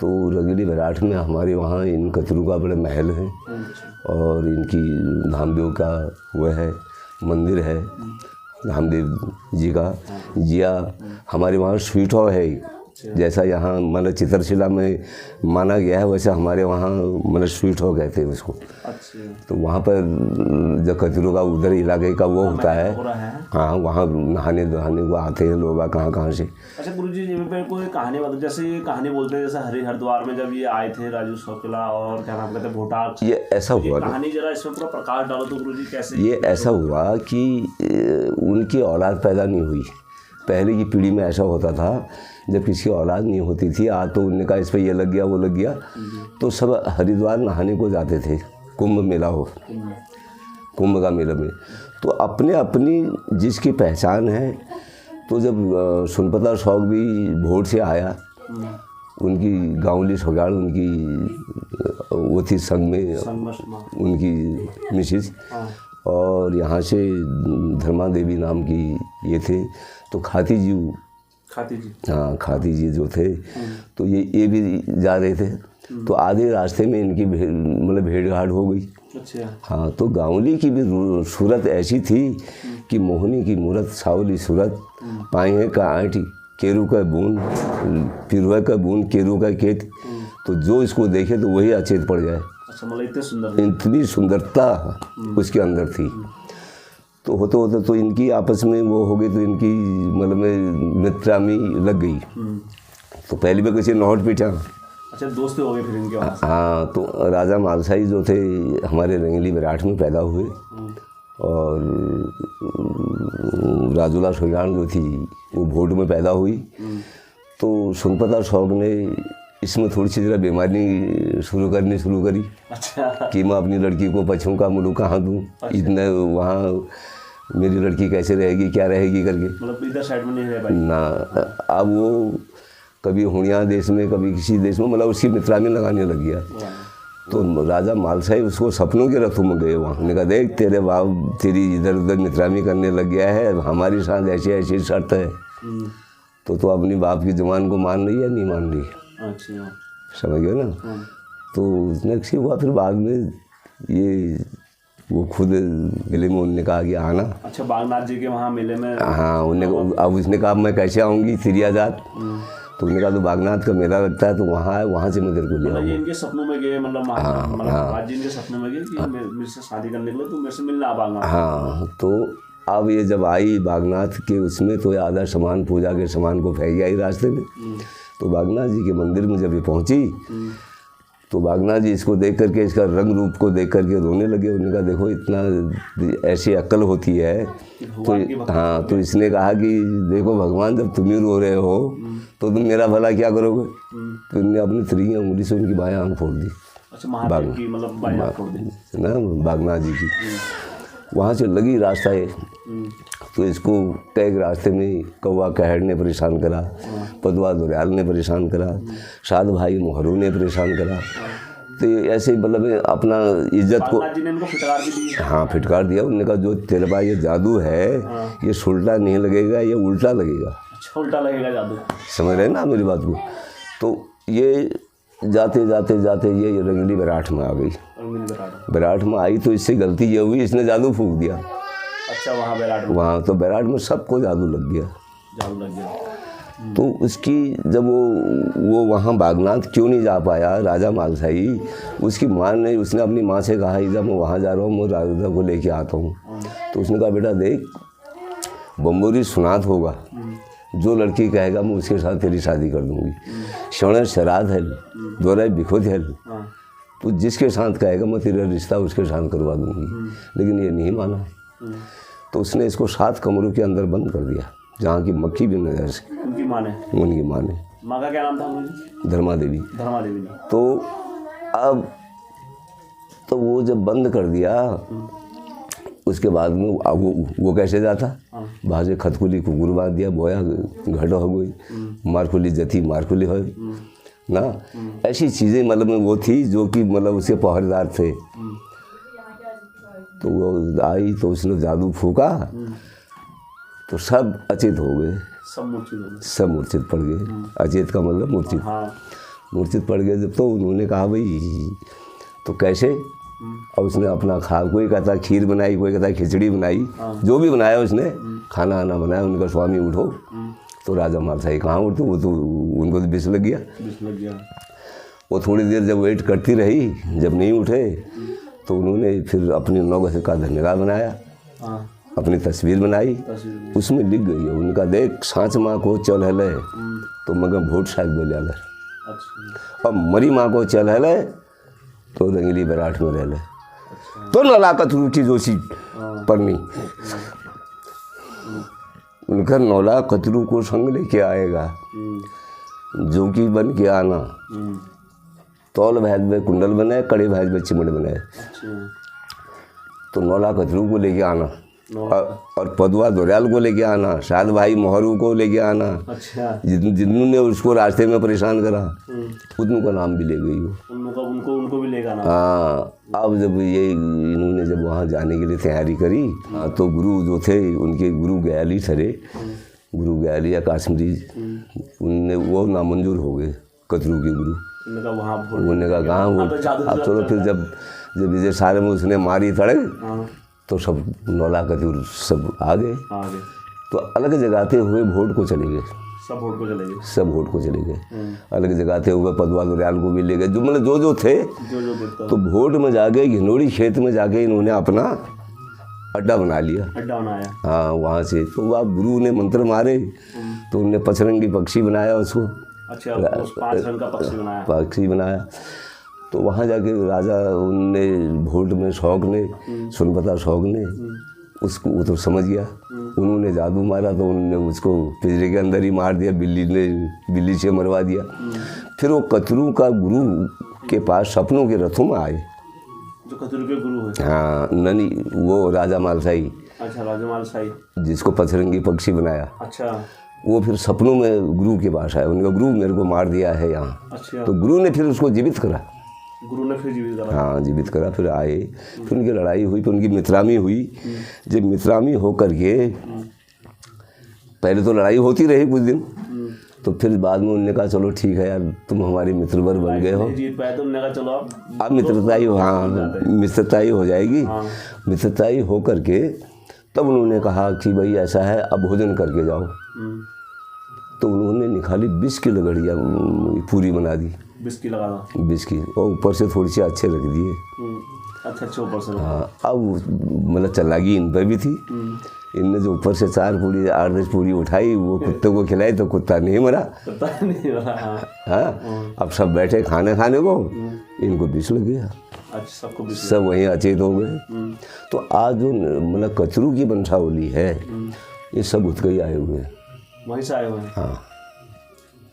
तो रंगीली बैराट में हमारे वहाँ इन कतरू का बड़े महल है और इनकी धामदेव का वह है मंदिर है, धामदेव जी का। जिया हमारे वहाँ स्वीट हाउस है, जैसा यहाँ मतलब चित्रशिला में माना गया है वैसे हमारे वहाँ मतलब स्वीट हाउस कहते हैं उसको। तो वहाँ पर जो कतरू का उधर इलाके का वो होता है। हाँ, वहाँ नहाने धोने को आते हैं लोग कहाँ से। अच्छा गुरुजी, ये पे कोई कहानी बता, जैसे ये कहानी बोलते हैं जैसे हरिद्वार में जब ये आए थे राजू शौकिला और क्या नाम कहते हैं भोटार, ये ऐसा हुआ कहानी जरा इसमें पूरा प्रकाश डालो तो गुरुजी कैसे? ये ऐसा हुआ कि उनकी औलाद पैदा नहीं हुई। पहले की पीढ़ी में ऐसा होता था, जब किसी औलाद नहीं होती थी, आज तो उनने कहा इस पर ये लग गया वो लग गया, तो सब हरिद्वार नहाने को जाते थे। कुंभ मेला हो, कुंभ का मेला में तो अपने अपनी जिसकी पहचान है। तो जब सुनपता शौक भी भोट से आया, उनकी गाँवली सोगाड़ उनकी वो थी संग में उनकी मिसिस, और यहाँ से धर्मा देवी नाम की ये थे। तो खाती जी, हाँ खाती जी जो थे, तो ये भी जा रहे थे। तो आधे रास्ते में इनकी मतलब भेड़ घाट हो गई। अच्छा। हाँ, तो गाँवली की भी सूरत ऐसी थी कि मोहनी की मूरत सावली सूरत, पाए का आँटी केरू का बूंद, पिरुआ का बूंद केरू का खेत। तो जो इसको देखे तो वही अचेत पड़ जाए। अच्छा, मतलब इतने सुंदर, इतनी सुंदरता उसके अंदर थी। तो होते होते तो इनकी आपस में वो हो गई, तो इनकी मतलब में मित्रामी लग गई। तो पहली बार किसी नौट पीटा। अच्छा, दोस्त हो गए फिर इनके वहाँ से? हाँ, तो राजा मालसाई जो थे हमारे रंगीली बैराट में पैदा हुए, और राजूला सोगान जो थी वो भोट में पैदा हुई। तो सुनपता शौक ने इसमें थोड़ी सी जरा बीमारी शुरू करी। अच्छा। कि मैं अपनी लड़की को पछूँ का मुलू कहाँ दूँ। अच्छा। इतने वहाँ मेरी लड़की कैसे रहेगी, क्या रहेगी करके, मतलब इधर साइड में नहीं रह पाई ना। अब वो कभी हुणिया देश में कभी किसी देश में मतलब उसकी मित्रा में लगाने लग गया। तो राजा मालसाई उसको सपनों के रथों में गए वहाँ। उन्होंने कहा देख तेरे बाप तेरी इधर उधर मित्रामी करने लग गया है, हमारी साथ ऐसी ऐसी शर्त है, तो अपनी बाप की जुबान को मान रही है नहीं मान रही? अच्छा, समझ गए ना। तो उसने क्या हुआ फिर बाद में ये वो खुद मेले में उन्होंने कहा कि आना। अच्छा, बागनाथ जी के वहाँ मेले में? हाँ, अब उसने कहा मैं कैसे आऊँगी तिरिया जात, तो उन्होंने कहा तो बागनाथ का मेला लगता है तो वहाँ है, वहाँ से मैं तेरे को ले ये आऊँगा। इनके सपनों में गए, मतलब महाराज जी इनके सपनों में गए कि मेरे से शादी करने के लिए तो मेरे से मिलना आ बागनाथ। हाँ, तो अब ये जब आई बागनाथ के उसमें तो आधा सामान पूजा के सामान को फेंक आई रास्ते में। तो बागनाथ जी के मंदिर में जब ये पहुँची तो बागनाथ जी इसको देख करके, इसका रंग रूप को देख करके रोने लगे। उन्होंने कहा देखो इतना ऐसी अक्ल होती है। तो हाँ, तो इसने कहा कि देखो भगवान जब तुम ही रो रहे हो तो तुम मेरा भला क्या करोगे। तो इन्होंने अपनी 3 उंगली से उनकी बाएं आंख फोड़ दी। अच्छा, महादेव की मतलब बाएं आंख फोड़ दी ना, बागनाथ जी की। वहाँ से लगी रास्ता है, तो इसको कई रास्ते में कौवा कहड़ ने परेशान करा, पदवा दुर्याल ने परेशान करा, साध भाई मोहरू ने परेशान करा। तो ऐसे ही मतलब अपना इज्जत को बागनाथ जी ने इनको फिटकार भी दी। हाँ, फिटकार दिया। उन्होंने कहा जो तेरे पास ये जादू है ये सुलटा नहीं लगेगा, ये उल्टा लगेगा। अच्छा, उल्टा लगेगा जादू। समझ रहे ना मेरी बात को। तो ये जाते जाते जाते ये रंगली बैराठ में आ गई। बैराठ में आई तो इससे गलती ये हुई, इसने जादू फूंक दिया। अच्छा, वहाँ बैराठ में? वहाँ तो बैराठ में सबको जादू लग गया। जादू लग गया। तो उसकी जब वो वहाँ बागनाथ क्यों नहीं जा पाया राजा मालसाई, उसकी माँ ने, उसने अपनी माँ से कहा जब मैं वहाँ जा रहा हूँ मैं राजा को लेके आता हूँ। तो उसने कहा बेटा देख बम्बोरी सुनात होगा, जो लड़की कहेगा मैं उसके साथ तेरी शादी कर दूँगी। क्षण शराध है, दोहराई बिखोद है, तो जिसके साथ कहेगा मैं तेरा रिश्ता उसके साथ करवा दूँगी। लेकिन ये नहीं माना। तो उसने इसको 7 कमरों के अंदर बंद कर दिया जहाँ की मक्खी भी नजर से। उनकी माँ ने? उनकी माँ ने। माँ का क्या नाम था मुझे? धर्मा देवी। धर्मा देवी ने। तो अब तो वो जब बंद कर दिया उसके बाद में वो कैसे जाता, बाहर से खतकुली कुकुर बांध दिया, बोया घट हो गई, मारकुली जती मारकुली हो ना, ऐसी चीज़ें मतलब वो थी जो कि मतलब उसके पहरेदार थे। तो वो आई तो उसने जादू फूका तो सब अचेत हो गए, सब मूर्छित पड़ गए। अचेत का मतलब मूर्छित। मूर्छित पड़ गए जब तो उन्होंने कहा भाई तो कैसे। और उसने अपना कोई कहता खीर बनाई, कोई कहता खिचड़ी बनाई, जो भी बनाया उसने खाना आना बनाया। उनका स्वामी उठो, तो राजा मालसाई कहाँ उठो, वो तो उनको तो विष लग गया। वो थोड़ी देर जब वेट करती रही, जब नहीं उठे तो उन्होंने फिर अपनी 9 गज का धन्यवाद बनाया, अपनी तस्वीर बनाई, उसमें लिख गई है उनका देख सांच माँ को चल हले तो मगर भोट शायद बोले। और मरी माँ को चल हले तो रंगीली बैराठ में रह ले। तो नौलाकत रुचि जोशी पढ़नी, उनका नौला कतरू को संग लेके आएगा, जो कि बन के आना। तौल भैज में कुंडल बनाए, कड़े भैज में चिमड़ बनाए। तो नौला कतरू को लेके आना और पदवा दोरियाल को लेके आना, साध भाई मोहरू को लेके आना। अच्छा, जिन्होंने उसको रास्ते में परेशान करा उनको नाम भी ले गई वो। उनको भी लेगा नाम। हाँ, अब जब ये इन्होंने जब वहाँ जाने के लिए तैयारी करी तो गुरु जो थे उनके गुरु गयाली ठहरे, गुरु गयाली या काश्मीरी, उनने वो नामंजूर हो गए कतरू के गुरु। उन्होंने कहा कहाँ वो। अब चलो फिर जब विजय सारे में उसने मारी थड़े तो सब नौला कतरू सब आ गए। तो अलग जगाते हुए भोट को चले गए, सब वोट को चले गए। अलग जगाते हुए पदवा दुर्याल को भी ले गए, जो मतलब जो थे। तो भोट में जाके घिनौड़ी क्षेत्र में जाके इन्होंने अपना अड्डा बना लिया। अड्डा बनाया। हाँ, वहाँ से तो वह गुरु ने मंत्र मारे तो उनने पचरंगी पक्षी बनाया उसको। अच्छा, उस 5 रंग का पक्षी बनाया। तो वहाँ जाके राजा उनने भोट में शौक ने सुनपता शौक ने उसको वो तो समझ गया। उन्होंने जादू मारा तो उन्होंने उसको पिंजरे के अंदर ही मार दिया, बिल्ली से मरवा दिया। फिर वो कतरू का गुरु के पास सपनों के रथों में आए, जो कतरू के गुरु है। हाँ, ननी वो राजा मालसाई। अच्छा, राजा मालसाई जिसको पचरंगी पक्षी बनाया। अच्छा, वो फिर सपनों में गुरु के पास आया। उनका गुरु मेरे को मार दिया है यहाँ। अच्छा। तो गुरु ने फिर उसको जीवित करा। गुरु ने फिर जीवित करा। हाँ जीवित करा, फिर आए, फिर उनकी लड़ाई हुई, फिर उनकी मित्रामी हुई। जब मित्रामी होकर के पहले तो लड़ाई होती रही कुछ दिन, तो फिर बाद में उन्होंने कहा चलो ठीक है यार, तुम हमारी मित्रवर बन गए हो, जीत पाए तो उन्होंने कहा चलो अब मित्रता ही, हाँ मित्रता ही हो जाएगी। मित्रता ही हो करके तब उन्होंने कहा कि भाई ऐसा है, अब भोजन करके जाओ। तो उन्होंने निकाली 20 की लगड़ियाँ पूरी बना दी, 20 की लगा दो। 20 की, और ऊपर से थोड़ी सी अच्छे रख दिए। अच्छा ऊपर से। हाँ, अब मतलब चलागी इन पर भी थी। इनने जो ऊपर से 4 पूरी 8-10 पूरी उठाई, वो कुत्ते को खिलाई तो कुत्ता नहीं मरा। पता नहीं मरा। हाँ, अब सब बैठे खाने को, इनको 20 लग गया। अच्छा, सबको 20 सब वहीं अचेत हो गए। तो आज जो मतलब कचरू की वंशावली है, ये सब उठ ही आए हुए हैं, वहीं से आए हुए हैं। हाँ,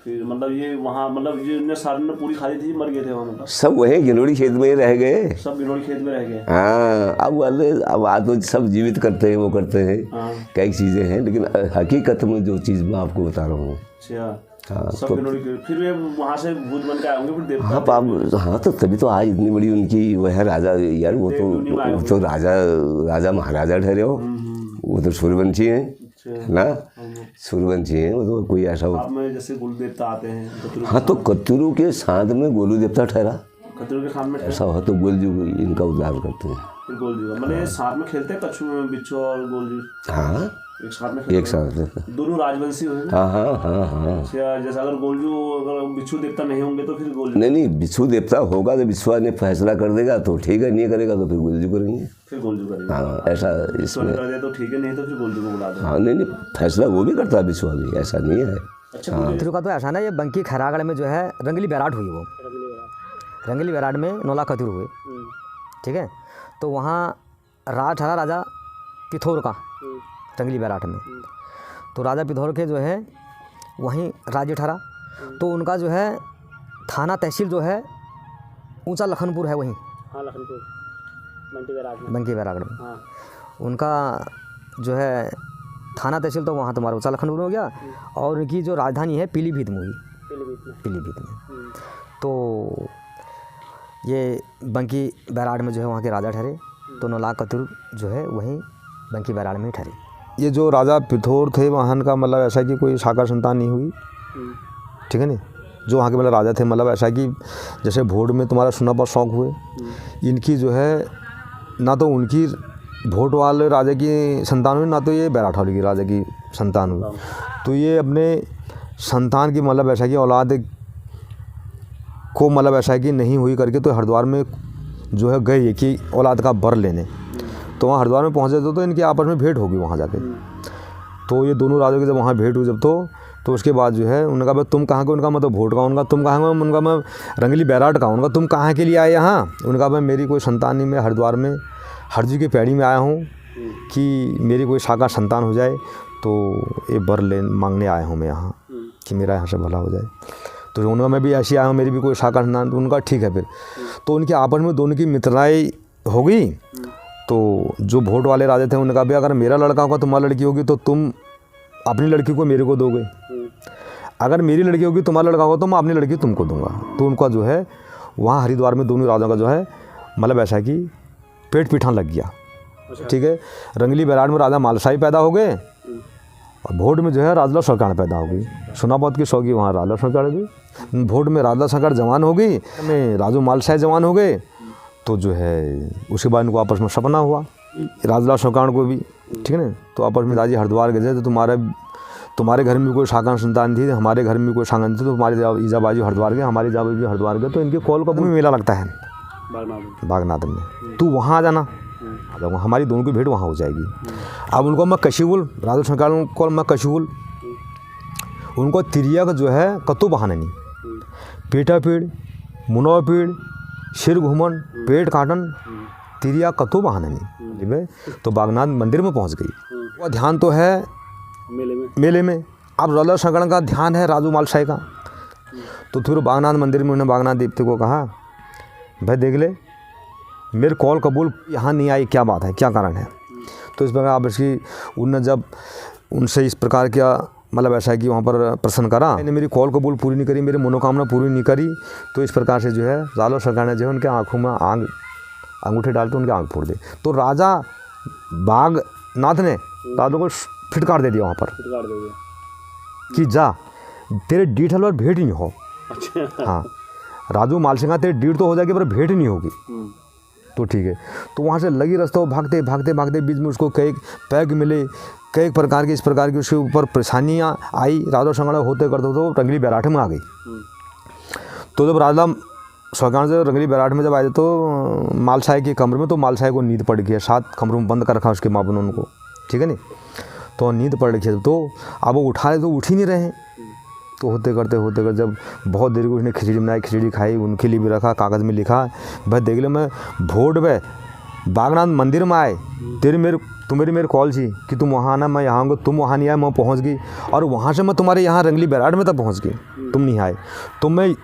फिर मतलब ये वहाँ मतलब ये सारे ने पूरी खाली थी, मर गए थे वहाँ, मतलब सब वहीं गिनोड़ी खेत में ही रह गए। सब गिनोड़ी खेत में रह गए। हाँ, अब आज तो सब जीवित करते हैं, वो करते हैं, कई चीज़ें हैं, लेकिन हकीकत में जो चीज़ मैं आपको बता रहा हूँ। अच्छा, हाँ, सब तो गिनोड़ी के फिर वे वहाँ से भूत बन के आए होंगे फिर देवता। हाँ पाप, हाँ तो तभी तो आज इतनी बड़ी उनकी वह है राजा यार, वो तो राजा महाराजा ठहरे हो, वो तो सूर्यवंशी हैं ना, सूर्यवंशी हैं, वो तो कोई ऐसा हो। आप में जैसे गोलू देवता आते हैं। हाँ, तो कतरू के साथ में गोलू देवता ठहरा, कतरू के साथ में ऐसा हो तो गोलजू इनका उद्धार करते हैं। फिर गोलजू का मतलब ये साथ में खेलते हैं, कछू बिच्छू और गोलजू हाँ, एक साथ में खेलते एक साथ। हैं। दोनों राजवंशी हुए। हाँ हाँ हाँ हाँ। अच्छा, जैसे अगर गोलजू अगर बिच्छू देवता नहीं होंगे तो फिर गोलजू। नहीं, बिच्छू देवता होगा तो विश्वा ने फैसला कर देगा तो ठीक है, नहीं करेगा तो फिर गोलजू करेंगे। फिर गोलजू करेंगे। हाँ, ऐसा इसमें कर दे तो ठीक है, नहीं तो फिर गोलजू को बुला दो। हाँ, नहीं फैसला वो भी करता है विश्वा भी, ऐसा नहीं है। अच्छा, कतरू का तो ऐसा ना, ये बंकी खैरागढ़ में जो है रंगली बैराट हुई, वो रंगली बैराट में 9 लाख कतरू हुए। ठीक है, तो वहाँ राज ठहरा राजा पिथौर का रंगली बैराट में। तो राजा पिथौर के जो है वहीं राज्य ठहरा, तो उनका जो है थाना तहसील जो है ऊंचा लखनपुर है वहीं। हाँ, लखनपुर बंकी बैरागढ़ में उनका जो है थाना तहसील, तो वहाँ तुम्हारा ऊंचा लखनपुर हो गया। और उनकी जो राजधानी है पीलीभीत में हुई, पीलीभीत में। तो ये बंकी बैराड़ में जो है वहाँ के राजा ठहरे, तो 9 लाख कतरू जो है वहीं बंकी बैराड़ में ही ठहरे। ये जो राजा पिथौर थे वहाँ का मतलब ऐसा कि कोई शाखा संतान नहीं हुई, ठीक है नहीं, जो वहाँ के मतलब राजा थे, मतलब ऐसा कि जैसे भोट में तुम्हारा सुना पर शौक हुए, इनकी जो है ना तो उनकी भोट वाले राजा की संतान हुई, ना तो ये बैराठ वाले की राजा की संतान हुई। तो ये अपने संतान की मतलब ऐसा कि औलाद को मतलब ऐसा कि नहीं हुई करके तो हरिद्वार में जो है गए कि औलाद का बर लेने। तो वहाँ हरिद्वार में पहुँचे तो इनकी आपस में भेंट होगी वहाँ जाके। तो ये दोनों राजाओं की जब वहाँ भेंट हुई जब, तो उसके बाद जो है उनका भाई तुम कहाँ के, उनका मतलब भोट का, उनका तुम कहाँ के, उनका मैं रंगली बैराट का, उनका तुम कहाँ के लिए आए यहाँ, उनका भाई मेरी कोई संतान नहीं, मैं हरिद्वार में हरजी की पैड़ी में आया हूँ कि मेरी कोई शाखा संतान हो जाए, तो ये बर ले मांगने आया हूँ मैं यहाँ कि मेरा यहाँ से भला हो जाए। तो उनका मैं भी ऐसी आया हूँ, मेरी भी कोई शाखा संतान, तो उनका ठीक है। फिर तो उनके आपस में दोनों की मित्रताएँ हो गई। तो जो भोट वाले राजा थे उनका भी अगर मेरा लड़का होगा तुम्हारी लड़की होगी तो तुम अपनी लड़की को मेरे को दोगे, अगर मेरी लड़की होगी तुम्हारा लड़का होगा तो मैं अपनी लड़की तुमको दूंगा। तो उनका जो है वहाँ हरिद्वार में दोनों राजाओं का जो है मतलब ऐसा कि पेट पीठान लग गया। ठीक है, रंगली बैराड़ में राजा मालशाही पैदा हो गए और भोट में जो है राजला सरकार पैदा हो गई। सुनापत की शौकी वहाँ राजला सरकार गई, भोट में राजला सरकार जवान हो गई, में राजू मालशाही जवान हो गए। तो जो है उसके बाद इनको आपस में सपना हुआ राजला सरकार को भी, ठीक है ना। तो आपस में राजी हरिद्वार गए थे, तो तुम्हारे घर में कोई शाखा संतान थी, हमारे घर में कोई शाखा थी, तो तुम्हारे ईजाबाजी हरिद्वार गए, हमारी ईजाबाजी हरिद्वार गए। तो इनके कॉल का मेला लगता है बागनाथ में, तू वहाँ आ जाना, हमारी दोनों की भेंट वहाँ हो जाएगी। अब उनको मैं कशिवुल राजू सरकार को मैं कशिवुल, उनको तिरिया का जो है कत्तू बहाना नहीं, पेटा पीड़, मुनवा पीड़, सिर घूमन, पेट काटन, तिरिया कत्तू बहाना नहीं। तो बागनाथ मंदिर में पहुँच गई। वह ध्यान तो है मेले में। अब राजला सरकार का ध्यान है राजू मालशाही का। तो फिर बागनाथ मंदिर में उन्होंने बागनाथ देवते को कहा, भाई देख ले मेरे कॉल कबूल यहाँ नहीं आई, क्या बात है, क्या कारण है। तो इस प्रकार अब इसकी उनने जब उनसे इस प्रकार का मतलब ऐसा है कि वहाँ पर प्रसन्न करा, मैंने मेरी कॉल कबूल पूरी नहीं करी, मेरी मनोकामना पूरी नहीं करी, तो इस प्रकार से जो है राजा सरकार ने जो है उनके आँखों में अंगूठे डाल के उनकी आँख फोड़ दी। तो राजा बागनाथ ने राजा को फिटकार दे दिया वहाँ पर कि जा तेरे डीठ हलवा भेंट नहीं हो। अच्छा। हाँ, राजू मालसिंगा तेरी डीठ तो हो जाएगी पर भेंट नहीं होगी। तो ठीक है, तो वहाँ से लगी रास्ता भागते भागते भागते बीच में उसको कई पैग मिले, कई प्रकार की इस प्रकार की उसके ऊपर परेशानियाँ आई। राजा संगड़ा होते करते तो रंगली बैराठ में आ गई। तो जब राजा सरकार से रंगली बैराठ में जब आए तो मालसाई के कमरे में, तो मालसाई को नींद पड़ गई है, 7 कमरों में बंद कर रखा उसके माँ बहनों को, ठीक है नहीं, तो नींद पड़ रही है। तो अब वो उठा रहे तो उठ ही नहीं रहे। तो होते करते जब बहुत देर को उसने खिचड़ी बनाई, खिचड़ी खाई, उनके लिए भी रखा, कागज़ में लिखा, भाई देख ले मैं भोट में बागनाथ मंदिर में आए, तुम्हारी मेरी कॉल थी कि तुम वहाँ आना, मैं यहाँ आऊँगा, तुम वहाँ नहीं आए, मैं पहुँच गई, और वहाँ से मैं तुम्हारे यहाँ रंगली बैराठ में तक पहुँच गई, तुम नहीं आए। तो मैं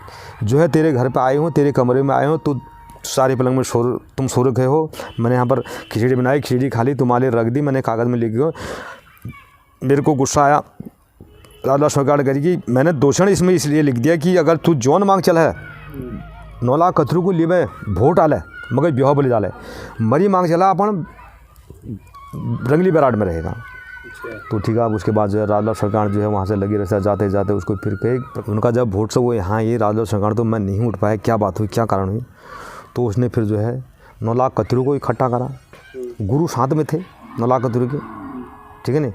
जो है तेरे घर पे आए हूँ, तेरे कमरे में आए हूँ, तो सारे पलंग में तुम सो रखे हो, मैंने यहाँ पर खिचड़ी बनाई, खिचड़ी खा ली, तुम्हारे रख दी, मैंने कागज़ में लिख गया। मेरे को गुस्सा आया, राजा सरकार करी कि मैंने दोषण इसमें इसलिए लिख दिया कि अगर तू जौन मांग चल है 9 लाख कतरू को लिए वोट आले मगर ब्याह बोले डाले, मरी मांग चला अपन रंगली बैराठ में रहेगा। तो ठीक है, अब उसके बाद जो है राजा सरकार जो है वहाँ से लगी रहता, जाते जाते उसको फिर कहे उनका जब वोट से वो यहाँ ये राजा सरकार तो मैं नहीं उठ पाया, क्या बात हुई, क्या कारण हुई। तो उसने फिर जो है 9 लाख कतरू को इकट्ठा करा, गुरु साथ में थे 9 लाख कतरू के, ठीक है नहीं,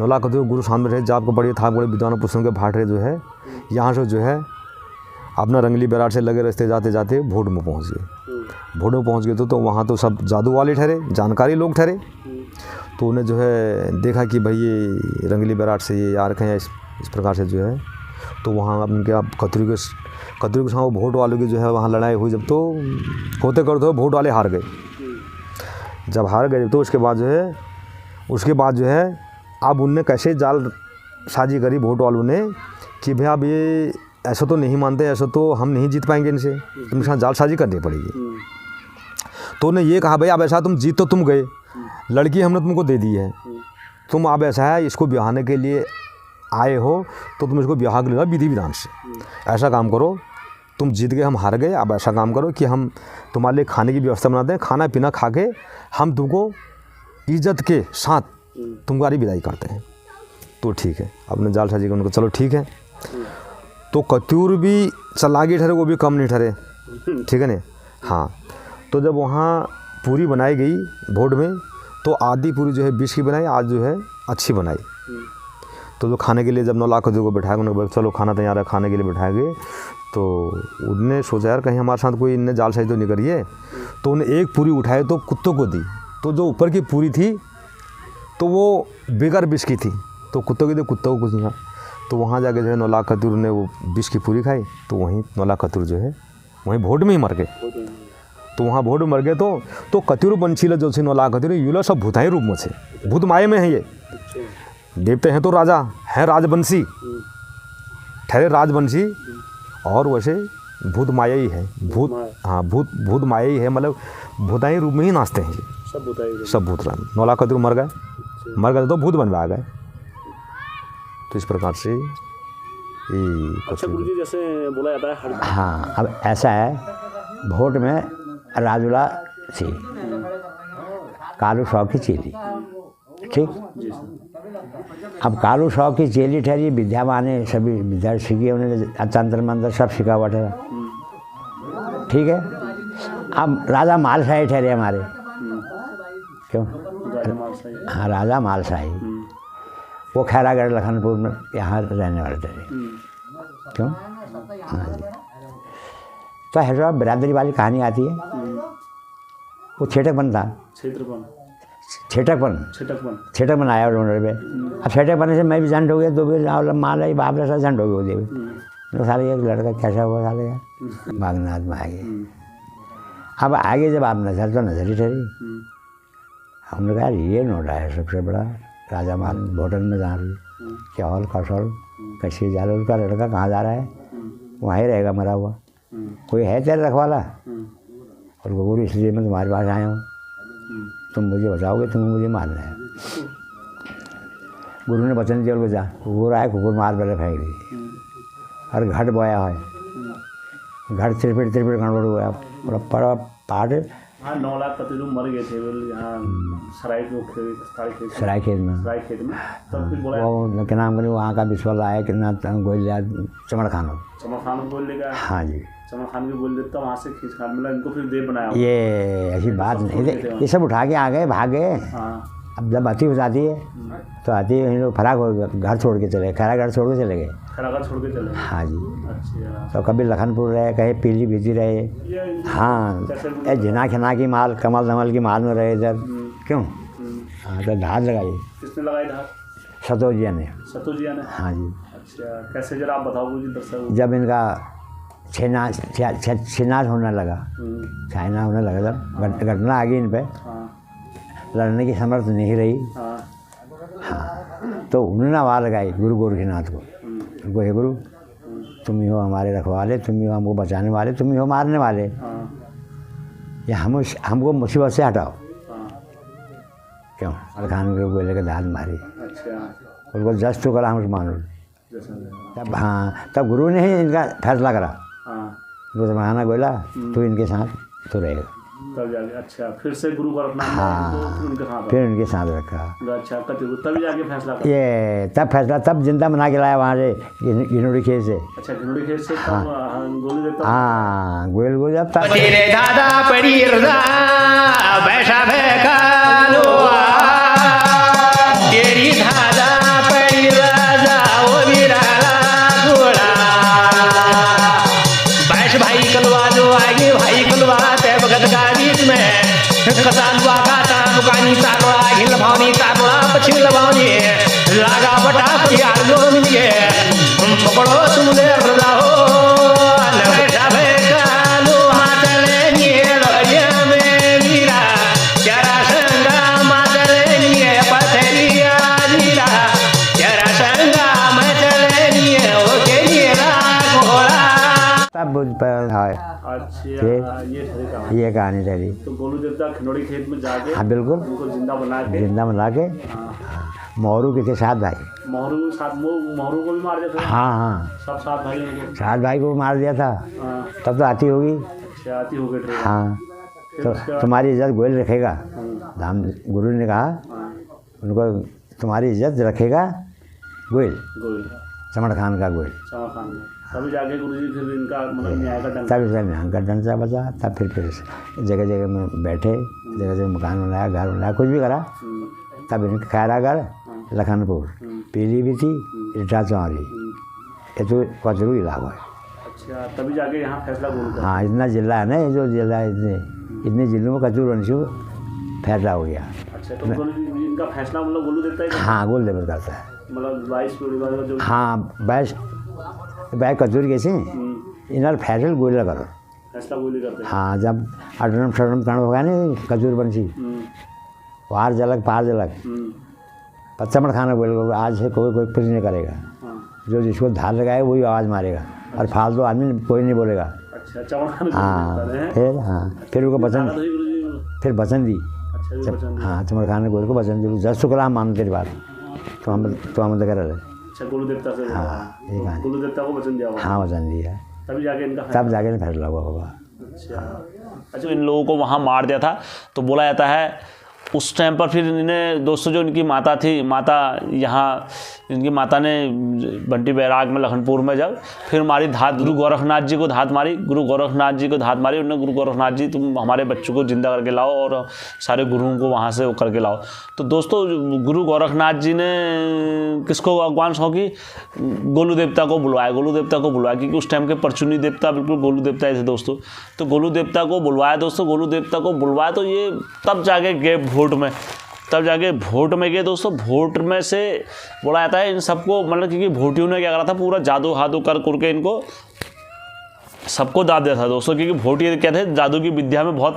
9 लाख कतरू गुरु साथ में रहे, जाप को बड़े था, बड़े विद्वान पुस्तकों के भाट रहे जो है, यहाँ से जो है अपना रंगली बैराठ से लगे रास्ते जाते जाते भोट में पहुँच गए। भोट में पहुँच गए तो वहाँ तो सब जादू वाले ठहरे, जानकारी लोग ठहरे। तो उन्हें जो है देखा कि भाई ये रंगली बैराठ से ये आ रखे हैं इस प्रकार से जो है, तो वहाँ उनके आप कतरू के साथ वोट वालों की जो है वहाँ लड़ाई हुई। जब तो होते करते वोट वाले हार गए। जब हार गए तो उसके बाद जो है अब उनने कैसे जाल साजी करी वोट वालों ने कि भाई अब ये ऐसा तो नहीं मानते, ऐसा तो हम नहीं जीत पाएंगे, इनसे इनके साथ जाल साजी करनी पड़ेगी। तो उन्हें ये कहा भाई अब ऐसा तुम जीत तो तुम गए, लड़की हमने तुमको दे दी है, तुम अब ऐसा है इसको ब्याहने के लिए आए हो तो तुम इसको ब्याह के लिए विधि विधान से ऐसा काम करो, तुम जीत गए हम हार गए, अब ऐसा काम करो कि हम तुम्हारे लिए खाने की व्यवस्था बनाते हैं, खाना पीना खा के हम तुमको इज्जत के साथ तुम्हारी विदाई करते हैं। तो ठीक है, अपने जाल साजी को उनको चलो ठीक है। तो कतूर भी चलागी ठहरे, वो भी कम नहीं ठहरे, ठीक है ना। हाँ, तो जब वहाँ पूरी बनाई गई भोट में तो आधी पूरी जो है 20 की बनाई, आज जो है अच्छी बनाई। तो जो खाने के लिए जब 9 लाख कतूर को बैठाया, उन्होंने बोला चलो खाना तैयार है, खाने के लिए बैठाए गए। तो उनने सोचा यार कहीं हमारे साथ कोई इनने जाल साजी तो नहीं करी है। तो उन्हें एक पूरी उठाई तो कुत्तों को दी, तो जो ऊपर की पूरी थी तो वो बेकार 20 की थी, तो कुत्तों की दी, कुत्तों को कुछ नहीं। तो वहाँ जाके जो है 9 लाख कतूर ने वो 20 की पूरी खाई, तो वहीं 9 लाख कतूर जो है वहीं भोट में ही मर गए। तो वहाँ भोट में मर गए तो कतूर बंशीला जो थे 9 लाख कतूर यूला सब भूताई रूप में थे, भूत माये में है। ये देवते हैं तो राजा हैं, राजवंशी ठहरे राजवंशी, और वैसे भूत माया ही है, भूत हाँ भूत माया ही है, मतलब भूताई रूप में ही नाचते हैं ये सब भूत। 9 लाख कतूर मर गए तो भूत बनवा गए। तो इस प्रकार से ये अच्छा गुरुजी, जैसे बोला जाता है हाँ, अब ऐसा है, भोट में राजुला थी, कालू सौ की चेली, ठीक। अब कालू सौ की चेली ठहरी, विद्यावान है, सभी विद्या सीखी, उन्होंने तंत्र मंत्र सब सीखा हुआ ठहरा, ठीक है। अब राजा मालशाही ठहरे हमारे, क्यों? हाँ, राजा मालशाही, वो खैरागढ़ लखनपुर में यहाँ रहने वाले थे, क्यों? हाँ जी। तो हैदराबाद बिरादरी वाली कहानी आती है, वो छेटकपन था, छेटकपन आया उन्होंने पे। अब छेटकपन से मैं भी झंड हो गया, तो भी माला ही बाप जैसा झंड हो गया देवी। तो साले एक लड़का कैसा हुआ साले यार, बागनाथ में आगे। अब आगे जब आप नजर तो नजर ही ठहरी, हमने कहा ये नोटा है सबसे बड़ा, राजा माल होटल में जा रही, क्या हॉल कसौल कैसे जा रहा, उसका लड़का कहाँ जा रहा है, वहीं रहेगा मरा हुआ, कोई है तेरे रखवाला? और वो बोली इसलिए मैं तुम्हारे पास आया हूँ, तुम मुझे बताओगे, तुम्हें मुझे मारना है। गुरु ने वचन दिया बोले जा, कुकुर आए, कुकुर मार पहले फेंक दी। और घट बोया है, घट तिरपिट गड़बड़ हुआ, पूरा बड़ा पार्ट हाँ 9 लाख कतिरू मर गए थे बोले यहाँ सराय खेत में तब फिर बोला वो क्या नाम करें, वहाँ का विश्वाल आया कितना गोल लिया, चमड़ खान बोल लेगा। हाँ जी, चमड़ खान भी बोल देता, वहाँ से खींच खान मिला, इनको फिर देव बनाया। ये ऐसी बात नहीं, ये सब उठा के आ गए, भाग गए। हाँ अब जब अति हो जाती है तो आती है, इन लोग फराक हो गए, घर छोड़ के चले, खैरा घर छोड़ के चले गए। खरागढ़ छोड़ के चले। हाँ जी, अच्छा तो कभी लखनपुर रहे, कहीं पीलीभीत रहे। हाँ, ये झिना खिना की माल, कमल धमल की माल में रहे इधर। क्यों? हाँ, तो धार लगाई। किसने लगाई धार? सतोजिया ने। सतोजिया ने? हाँ जी। अच्छा, कैसे जरा आप बताओ मुझे दर्शक। जब इनका छिनाज होने लगा, चाइना होने लगा, तब घटना आ गई इन पर, लड़ने की समर्थ नहीं रही। हाँ, तो उन्होंने आवाज़ लगाई गुरु गोरखनाथ को, उनको, हे गुरु तुम ही हो हमारे रखवाले, तुम ही हो हमको बचाने वाले, तुम ही हो मारने वाले, या हमको मुसीबत से हटाओ। क्यों? खान के गोले के दाद मारी। अच्छा, उनको जस तो कला हम मानो। तब हाँ, तब गुरु ने ही इनका फैसला करा, तो जमाना गोला तो इनके साथ तो रहेगा। तब जाके अच्छा फिर से गुरु गोरखनाथ हाँ, फिर उनके साथ रखा। अच्छा, तभी जाके फैसला करा। ये तब फैसला, तब जिंदा बना के लाया वहाँ से घिनोड़ी खेत से। अच्छा, घिनोड़ी खेत से गोली देता। हाँ, गोल गोल जब तक तेरे दादा पड़ी रदा बैठा भैकालो, तेरी दादा पड़ी राजा वो बिराला घोड़ा, बैठ भाई कलवा जो आगे भाई कलवा ते भगत का बीच में कसालवा का दुकानी तालवा हिल भावनी तालवा पछिल भावनी लागा बटा परियार लो मिलिए पकड़ो तुम ले रदा हो बैठा भैकालो मातले नीलो ये में मीरा जरा संगा मातले नीए पथरिया नीरा जरा संगा मातले नीए ओ के नीरा घोड़ा। तब बुझ पर है। अच्छा, ये कहानी रही। तो गोलू देवता खिनोड़ी खेत में जाके, हाँ बिल्कुल, उनको जिंदा बना के मोहरू के थे 7 भाई, मोहरू को भी मार दिया था। हाँ, सब 7 भाई उनको। 7 भाई को मार दिया था। तब तो आती होगी। अच्छा, आती हो गई। हाँ, तो तुम्हारी इज्जत गोयल रखेगा। धाम गुरु ने कहा उनको, तुम्हारी इज्जत रखेगा गोयल, चमड़ खान का गोयल। तभी जाके गुरुजी फिर इनका मतलब न्याय का तब इसका न्याय का डंडा बचा। तब फिर जगह जगह में बैठे, जगह जगह मकान बनाया, घर बनाया, कुछ भी करा। तब इनका खैरागढ़, लखनपुर, पीलीभीत, इटा चौरी, ये तो कचरू इलाका है। अच्छा, तभी जाके यहाँ फैसला गोलू का। हाँ, इतना जिला है ना, ये जो जिला है, इतने जिलों में कचरू वंशु फैसला हो गया। अच्छा, तो इनका फैसला मतलब गोलू देता है? हाँ, गोल देवर करता है। मतलब 22 पीढ़ी जो। हाँ, 22 कचूर कैसे इन्हें फैसल गोला करो, फैसला गोली करते हैं। हाँ, जब अटरम शटरम कांड होगा नहीं, कचूर बंसी पार झलक पर चमड़ खाना बोलेगा, आज से कोई कुछ नहीं करेगा। जो जिसको धार लगाए वही आवाज़ मारेगा, और फालतू आदमी कोई नहीं बोलेगा। अच्छा, चमड़ खाना। हाँ, फिर उनको वचन, फिर वचन दी। हाँ, चमड़ खाना गोल को वचन दी, जस शुक्ला हम मानो तेरी बात, तो हम कर रहे। अच्छा, गोलू देवता से। हाँ, ये कहानी। गोलू देवता को वचन दिया। हाँ, वचन दिया, तभी जाके इनका फैसला हुआ होगा। अच्छा, इन लोगों को वहाँ मार दिया था, तो बोला जाता है उस टाइम पर फिर इन्हें दोस्तों, जो इनकी माता थी, माता यहाँ इनकी माता ने बंटी बैराग में लखनपुर में जब फिर मारी धात, गुरु गोरखनाथ जी को धात मारी, गुरु गोरखनाथ जी को धात मारी। उन्होंने गुरु गोरखनाथ जी तुम हमारे बच्चों को जिंदा करके लाओ और सारे गुरुओं को वहाँ से वो करके लाओ। तो दोस्तों, गुरु गोरखनाथ जी ने किसको आह्वान सौंपी? गोलू देवता को बुलवाया, गोलू देवता को बुलवाया, क्योंकि उस टाइम के परचुनी देवता बिल्कुल गोलू देवता ही थे दोस्तों। तो गोलू देवता को बुलवाया दोस्तों, गोलू देवता को बुलवाया, तो ये तब जाके गए वोट में, तब जाके वोट में गए दोस्तों। वोट में से बोला जाता है इन सबको, मतलब क्योंकि वोटियों ने क्या करा था, पूरा जादू हादू कर के इनको सबको दाद दिया था दोस्तों, क्योंकि भोटिया क्या थे, जादू की विद्या में बहुत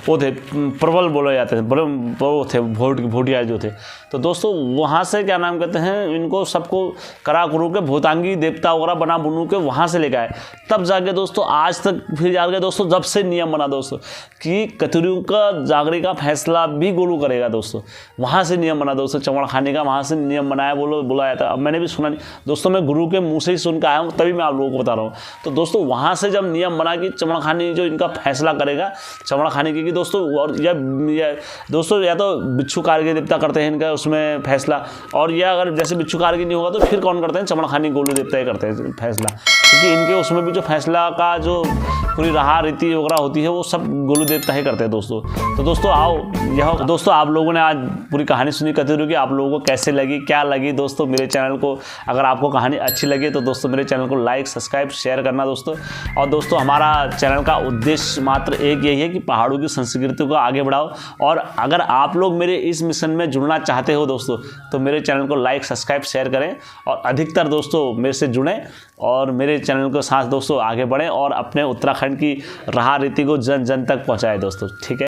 वो थे, प्रबल बोले जाते थे, बड़े वो थे भोटिया जो थे। तो दोस्तों वहाँ से क्या नाम कहते हैं, इनको सबको करा करू के भूतांगी देवता वगैरह बना बुनू के वहाँ से लेकर आए, तब जाके दोस्तों आज तक फिर जाके दोस्तों जब से नियम बना दोस्तों कि कतरियों का जागने का फैसला भी गोलू करेगा दोस्तों, वहाँ से नियम बना दोस्तों, चमड़ा खाने का वहाँ से नियम बनाया बोला जाता है। अब मैंने भी सुना नहीं दोस्तों, मैं गुरु के मुँह से ही सुन के आया हूँ, तभी मैं आप लोगों को बता रहा हूँ। तो दोस्तों वहाँ से जब नियम बना कि चमड़ा खानी जो इनका फैसला करेगा, चमड़ा खाने की दोस्तों, और या दोस्तों या तो बिच्छू कारगी देवता करते हैं इनका उसमें फैसला, और या अगर जैसे बिच्छू कारगी नहीं होगा तो फिर कौन करते हैं, चमड़ा खानी गोलू देवता ही करते हैं फैसला, क्योंकि इनके उसमें भी जो फैसला का जो पूरी रहा रीति वगैरह होती है वो सब गोलू देवता ही करते हैं दोस्तों। तो दोस्तों आओ यह दोस्तों आप लोगों ने आज पूरी कहानी सुनी कतरियों की, आप लोगों को कैसे लगी, क्या लगी दोस्तों मेरे चैनल को, अगर आपको कहानी अच्छी लगी तो दोस्तों मेरे चैनल को लाइक सब्सक्राइब शेयर करना दोस्तों। और दोस्तों हमारा चैनल का उद्देश्य मात्र एक यही है कि पहाड़ों की संस्कृति को आगे बढ़ाओ, और अगर आप लोग मेरे इस मिशन में जुड़ना चाहते हो दोस्तों तो मेरे चैनल को लाइक सब्सक्राइब शेयर करें, और अधिकतर दोस्तों मेरे से जुड़ें और मेरे चैनल के साथ दोस्तों आगे बढ़ें, और अपने उत्तराखंड की राह रीति को जन जन तक पहुँचाएँ दोस्तों, ठीक है।